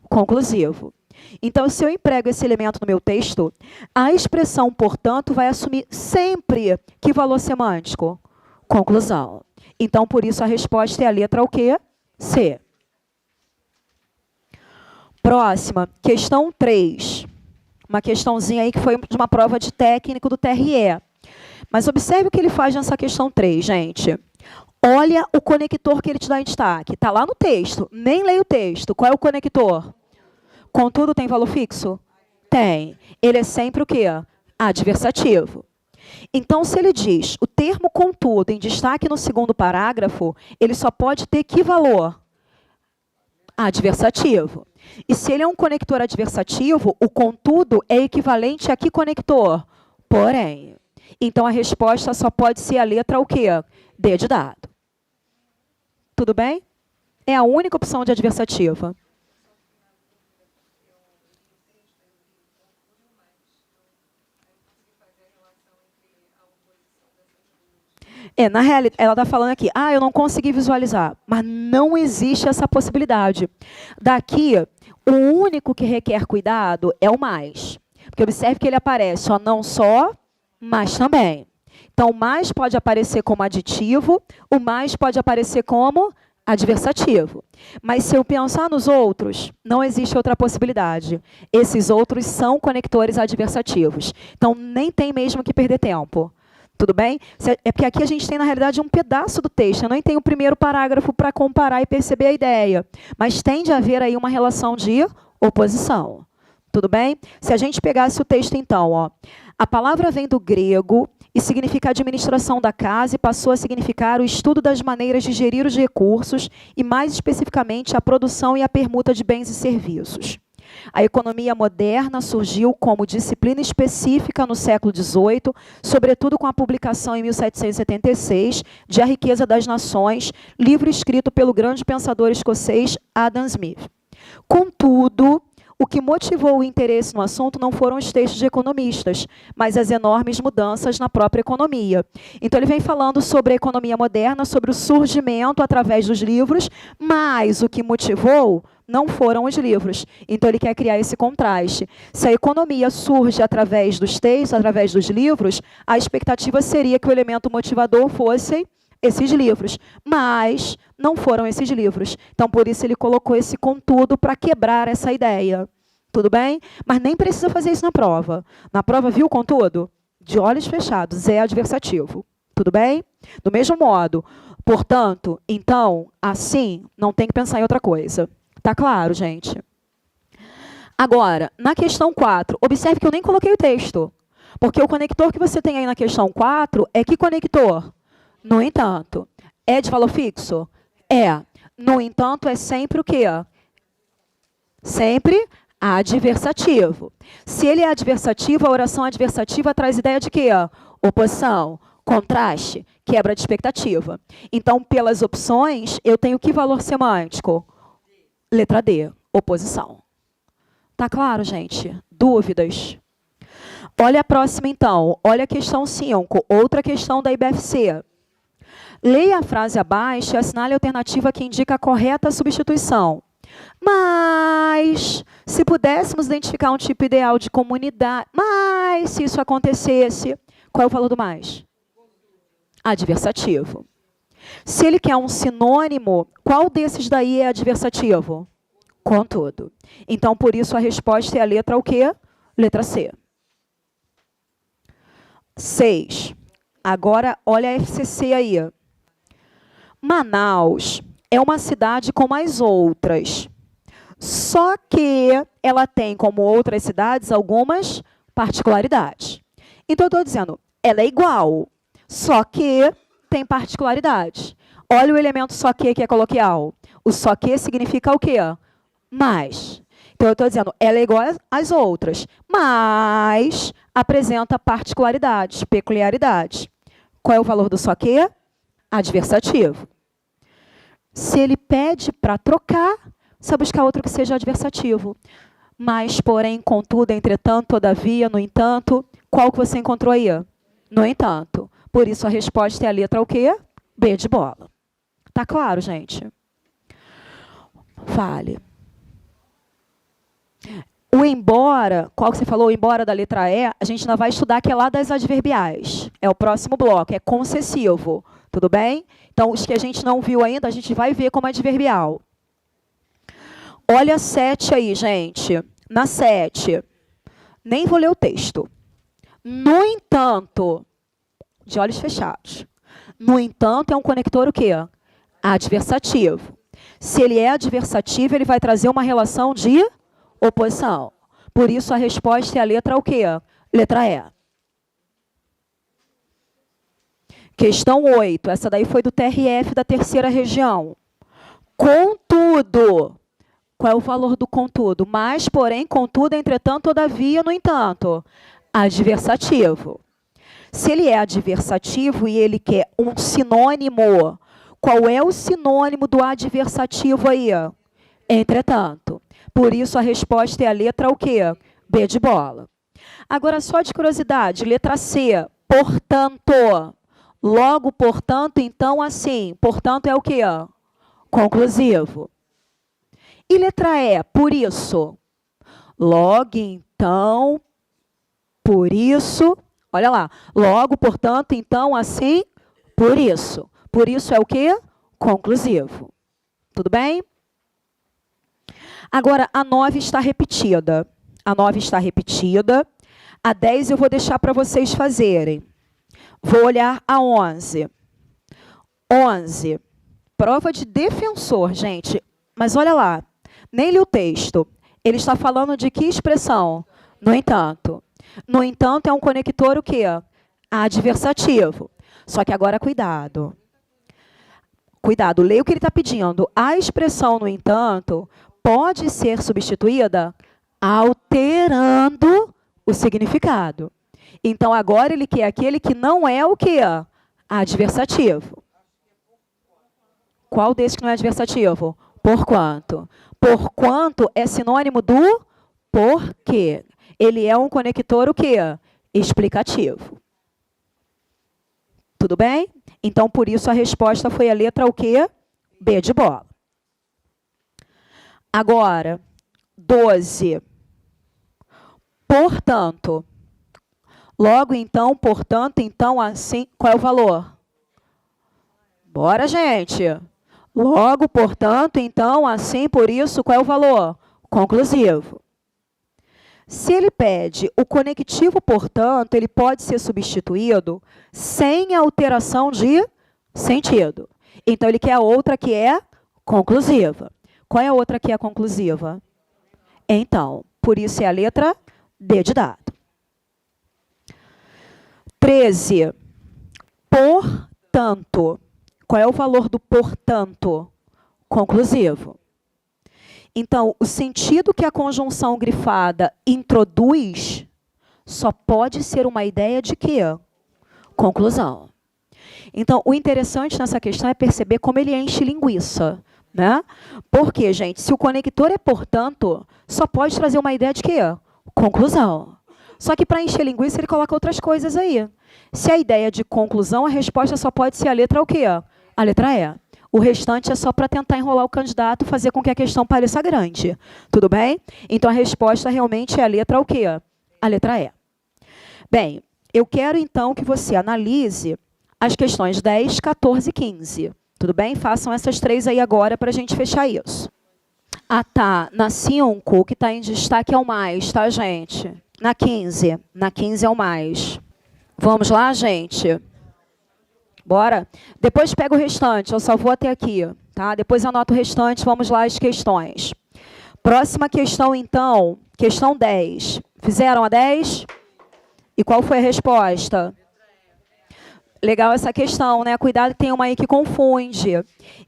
S1: Conclusivo. Então, se eu emprego esse elemento no meu texto, a expressão portanto vai assumir sempre que valor semântico? Conclusão. Então, por isso, a resposta é a letra o quê? C. Próxima, questão 3. Uma questãozinha aí que foi de uma prova de técnico do TRE. Mas observe o que ele faz nessa questão 3, gente. Olha o conector que ele te dá em destaque. Está lá no texto. Nem leia o texto. Qual é o conector? Contudo, tem valor fixo? Tem. Ele é sempre o quê? Adversativo. Então, se ele diz o termo contudo em destaque no segundo parágrafo, ele só pode ter que valor? Adversativo. E se ele é um conector adversativo, o contudo é equivalente a que conector? Porém. Então, a resposta só pode ser a letra o quê? D de dado. Tudo bem? É a única opção de adversativa. Na realidade, ela está falando aqui, eu não consegui visualizar, mas não existe essa possibilidade. Daqui, o único que requer cuidado é o mais. Porque observe que ele aparece, não só, mas também. Então, o mais pode aparecer como aditivo, o mais pode aparecer como adversativo. Mas se eu pensar nos outros, não existe outra possibilidade. Esses outros são conectores adversativos. Então, nem tem mesmo que perder tempo. Tudo bem? É porque aqui a gente tem, na realidade, um pedaço do texto. Eu nem tenho o primeiro parágrafo para comparar e perceber a ideia. Mas tende a haver aí uma relação de oposição. Tudo bem? Se a gente pegasse o texto, então, a palavra vem do grego e significa administração da casa e passou a significar o estudo das maneiras de gerir os recursos e, mais especificamente, a produção e a permuta de bens e serviços. A economia moderna surgiu como disciplina específica no século XVIII, sobretudo com a publicação em 1776 de A Riqueza das Nações, livro escrito pelo grande pensador escocês Adam Smith. Contudo, o que motivou o interesse no assunto não foram os textos de economistas, mas as enormes mudanças na própria economia. Então, ele vem falando sobre a economia moderna, sobre o surgimento através dos livros, mas o que motivou não foram os livros. Então, ele quer criar esse contraste. Se a economia surge através dos textos, através dos livros, a expectativa seria que o elemento motivador fosse esses livros, mas não foram esses livros. Então, por isso, ele colocou esse contudo para quebrar essa ideia. Tudo bem? Mas nem precisa fazer isso na prova. Na prova, viu o contudo? De olhos fechados, é adversativo. Tudo bem? Do mesmo modo, portanto, então, assim, não tem que pensar em outra coisa. Tá claro, gente? Agora, na questão 4, observe que eu nem coloquei o texto. Porque o conector que você tem aí na questão 4 é que conector? No entanto. É de valor fixo? É. No entanto, é sempre o quê? Sempre adversativo. Se ele é adversativo, a oração adversativa traz ideia de quê? Oposição, contraste, quebra de expectativa. Então, pelas opções, eu tenho que valor semântico? Letra D, oposição. Tá claro, gente? Dúvidas? Olha a próxima, então. Olha a questão 5, outra questão da IBFC. Leia a frase abaixo e assinale a alternativa que indica a correta substituição. Mas, se pudéssemos identificar um tipo ideal de comunidade, mas se isso acontecesse, qual é o valor do mais? Adversativo. Se ele quer um sinônimo, qual desses daí é adversativo? Contudo. Então, por isso, a resposta é a letra o quê? Letra C. 6. Agora, olha a FCC aí. Manaus é uma cidade como as outras. Só que ela tem, como outras cidades, algumas particularidades. Então, eu estou dizendo, ela é igual, só que tem particularidades. Olha o elemento só que é coloquial. O só que significa o quê? Mais. Então, eu estou dizendo, ela é igual às outras, mas apresenta particularidades, peculiaridades. Qual é o valor do só que? Adversativo. Se ele pede para trocar, você buscar outro que seja adversativo. Mas, porém, contudo, entretanto, todavia, no entanto, qual que você encontrou aí? No entanto. Por isso, a resposta é a letra o quê? B de bola. Tá claro, gente? Fale. O embora, qual que você falou? O embora da letra E, a gente ainda vai estudar que é lá das adverbiais. É o próximo bloco, é concessivo. Tudo bem? Então, os que a gente não viu ainda, a gente vai ver como adverbial. Olha a 7 aí, gente. Na 7. Nem vou ler o texto. No entanto, de olhos fechados. No entanto, é um conector o quê? Adversativo. Se ele é adversativo, ele vai trazer uma relação de oposição. Por isso, a resposta é a letra o quê? Letra E. Questão 8. Essa daí foi do TRF da terceira região. Contudo. Qual é o valor do contudo? Mas, porém, contudo, entretanto, todavia, no entanto. Adversativo. Se ele é adversativo e ele quer um sinônimo, qual é o sinônimo do adversativo aí? Entretanto. Por isso, a resposta é a letra o quê? B de bola. Agora, só de curiosidade, letra C. Portanto. Logo, portanto, então, assim. Portanto, é o quê? Conclusivo. E letra E, por isso. Logo, então, por isso. Olha lá. Logo, portanto, então, assim, por isso. Por isso é o quê? Conclusivo. Tudo bem? Agora, a 9 está repetida. A 9 está repetida. A 10 eu vou deixar para vocês fazerem. Vou olhar a 11. 11. Prova de defensor, gente. Mas olha lá. Nem li o texto. Ele está falando de que expressão? No entanto. No entanto, é um conector o quê? Adversativo. Só que agora, cuidado. Cuidado, leia o que ele está pedindo. A expressão, no entanto, pode ser substituída alterando o significado. Então, agora ele quer aquele que não é o quê? Adversativo. Qual desse que não é adversativo? Porquanto. Porquanto é sinônimo do porquê. Ele é um conector o quê? Explicativo. Tudo bem? Então, por isso, a resposta foi a letra o quê? B de bola. Agora, 12. Portanto. Logo, então, portanto, então, assim, qual é o valor? Bora, gente. Logo, portanto, então, assim, por isso, qual é o valor? Conclusivo. Se ele pede o conectivo, portanto, ele pode ser substituído sem alteração de sentido. Então, ele quer a outra que é conclusiva. Qual é a outra que é conclusiva? Então, por isso é a letra D de dado. 13. Portanto. Qual é o valor do portanto? Conclusivo. Então, o sentido que a conjunção grifada introduz só pode ser uma ideia de quê? Conclusão. Então, o interessante nessa questão é perceber como ele enche linguiça, né? Porque, gente, se o conector é portanto, só pode trazer uma ideia de quê? Conclusão. Só que para encher linguiça, ele coloca outras coisas aí. Se a ideia é de conclusão, a resposta só pode ser a letra o quê? A letra E. O restante é só para tentar enrolar o candidato, fazer com que a questão pareça grande. Tudo bem? Então, a resposta realmente é a letra o quê? A letra E. Bem, eu quero, então, que você analise as questões 10, 14 e 15. Tudo bem? Façam essas três aí agora para a gente fechar isso. Ah, tá. Na 5, o que está em destaque é o mais, tá, gente? Na 15. Na 15 é o mais. Vamos lá, gente? Bora? Depois pega o restante, eu só vou até aqui, tá? Depois anoto o restante, vamos lá as questões. Próxima questão, então, questão 10. Fizeram a 10? E qual foi a resposta? Legal essa questão, né? Cuidado que tem uma aí que confunde.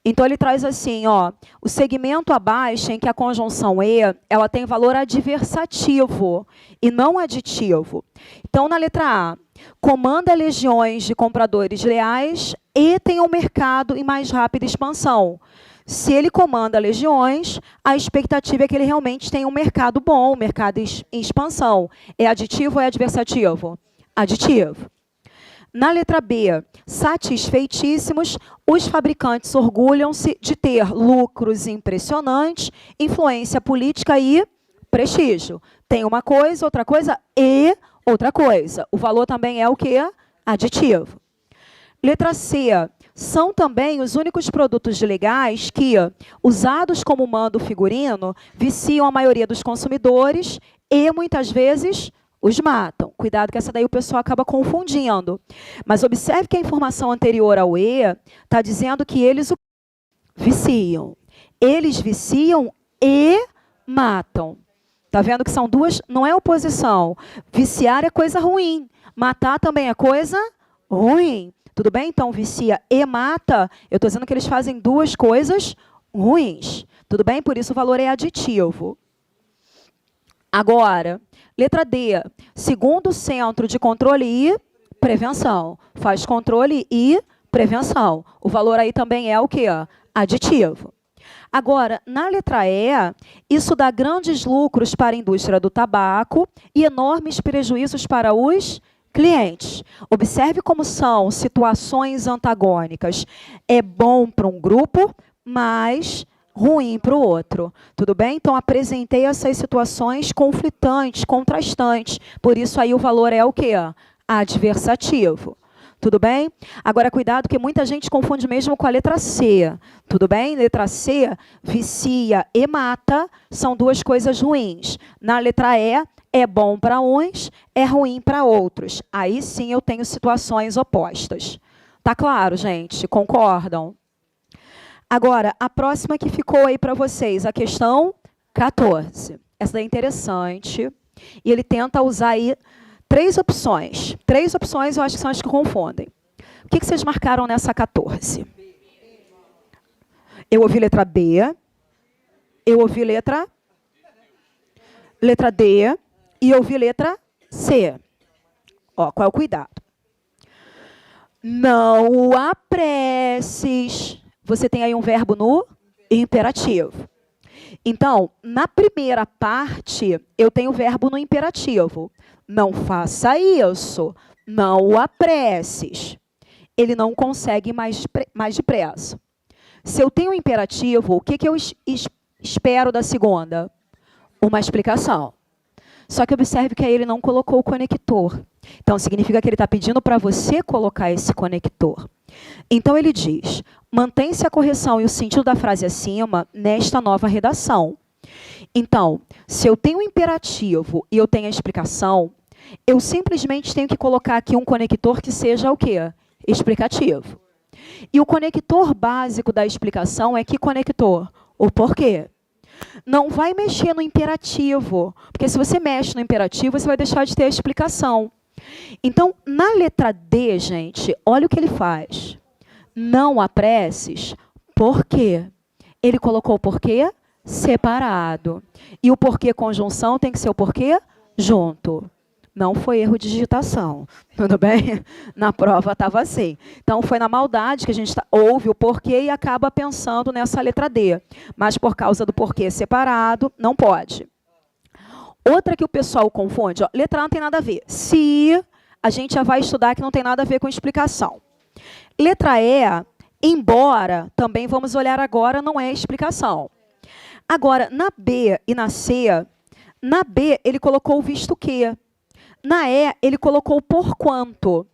S1: Então, ele traz assim, ó, o segmento abaixo em que a conjunção e, ela tem valor adversativo e não aditivo. Então, na letra A, comanda legiões de compradores leais e tem um mercado em mais rápida expansão. Se ele comanda legiões, a expectativa é que ele realmente tenha um mercado bom, um mercado em expansão. É aditivo ou é adversativo? Aditivo. Na letra B, satisfeitíssimos, os fabricantes orgulham-se de ter lucros impressionantes, influência política e prestígio. Tem uma coisa, outra coisa e outra coisa. O valor também é o quê? Aditivo. Letra C, são também os únicos produtos legais que, usados como mando figurino, viciam a maioria dos consumidores e, muitas vezes, os matam. Cuidado que essa daí o pessoal acaba confundindo. Mas observe que a informação anterior ao E está dizendo que eles viciam. Eles viciam e matam. Está vendo que são duas, não é oposição. Viciar é coisa ruim. Matar também é coisa ruim. Tudo bem? Então, vicia e mata, eu estou dizendo que eles fazem duas coisas ruins. Tudo bem? Por isso o valor é aditivo. Agora, letra D, segundo o Centro de Controle e Prevenção. Faz controle e prevenção. O valor aí também é o quê? Aditivo. Agora, na letra E, isso dá grandes lucros para a indústria do tabaco e enormes prejuízos para os clientes. Observe como são situações antagônicas. É bom para um grupo, mas ruim para o outro. Tudo bem? Então, apresentei essas situações conflitantes, contrastantes. Por isso, aí o valor é o quê? Adversativo. Tudo bem? Agora, cuidado, que muita gente confunde mesmo com a letra C. Tudo bem? Letra C, vicia e mata, são duas coisas ruins. Na letra E, é bom para uns, é ruim para outros. Aí sim eu tenho situações opostas. Tá claro, gente? Concordam? Agora, a próxima que ficou aí para vocês, a questão 14. Essa daí é interessante. E ele tenta usar aí três opções. Três opções eu acho que são as que confundem. O que vocês marcaram nessa 14? Eu ouvi letra B. Eu ouvi letra D. E eu ouvi letra C. Ó, qual é o cuidado? Não o apresses. Você tem aí um verbo no imperativo. Então, na primeira parte, eu tenho o verbo no imperativo. Não faça isso. Não o apresses. Ele não consegue mais depressa. Se eu tenho um imperativo, o que eu espero da segunda? Uma explicação. Só que observe que aí ele não colocou o conector. Então, significa que ele está pedindo para você colocar esse conector. Então, ele diz, mantém-se a correção e o sentido da frase acima nesta nova redação. Então, se eu tenho um imperativo e eu tenho a explicação, eu simplesmente tenho que colocar aqui um conector que seja o quê? Explicativo. E o conector básico da explicação é que conector? O porquê. Não vai mexer no imperativo, porque se você mexe no imperativo, você vai deixar de ter a explicação. Então, na letra D, gente, olha o que ele faz. Não apresses, por quê? Ele colocou o porquê separado. E o porquê conjunção tem que ser o porquê junto. Não foi erro de digitação, tudo bem? Na prova estava assim. Então, foi na maldade que a gente ouve o porquê e acaba pensando nessa letra D. Mas, por causa do porquê separado, não pode. Outra que o pessoal confunde, ó, letra A não tem nada a ver. Se, a gente já vai estudar que não tem nada a ver com explicação. Letra E, embora, também vamos olhar agora, não é explicação. Agora, na B e na C, na B ele colocou o visto que. Na E, ele colocou por quanto.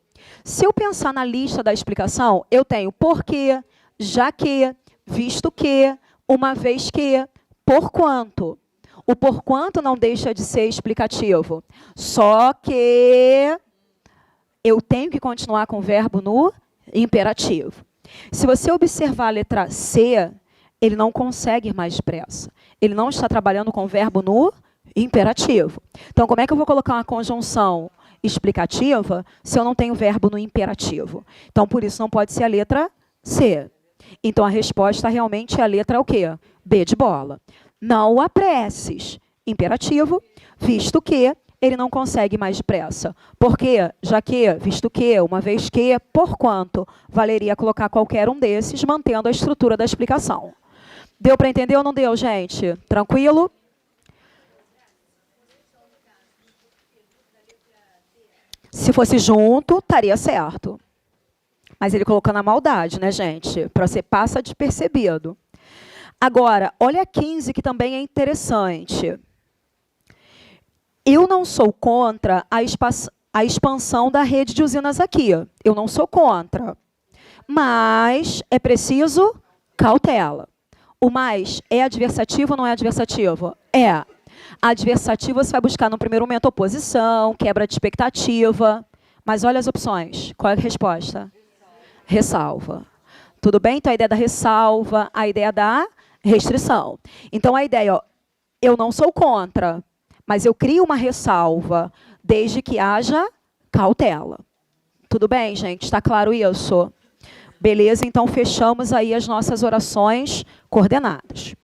S1: Se eu pensar na lista da explicação, eu tenho porque, já que, visto que, uma vez que, por quanto. O por quanto não deixa de ser explicativo. Só que eu tenho que continuar com o verbo no Imperativo. Se você observar a letra C, ele não consegue ir mais depressa. Ele não está trabalhando com o verbo no imperativo. Então, como é que eu vou colocar uma conjunção explicativa se eu não tenho verbo no imperativo? Então, por isso, não pode ser a letra C. Então, a resposta realmente é a letra o quê? B de bola. Não o apresses. Imperativo, visto que ele não consegue mais depressa. Por quê? Já que, visto que, uma vez que, porquanto, valeria colocar qualquer um desses, mantendo a estrutura da explicação. Deu para entender ou não deu, gente? Tranquilo? Se fosse junto, estaria certo. Mas ele colocou na maldade, né, gente? Para você passa despercebido. Agora, olha a 15, que também é interessante. Eu não sou contra a expansão da rede de usinas aqui. Eu não sou contra. Mas é preciso cautela. O mais é adversativo ou não é adversativo? É. Adversativo você vai buscar no primeiro momento oposição, quebra de expectativa. Mas olha as opções. Qual é a resposta? Ressalva. Tudo bem? Então, a ideia da ressalva, a ideia da restrição. Então, a ideia, ó, eu não sou contra, mas eu crio uma ressalva, desde que haja cautela. Tudo bem, gente? Está claro isso? Beleza? Então, fechamos aí as nossas orações coordenadas.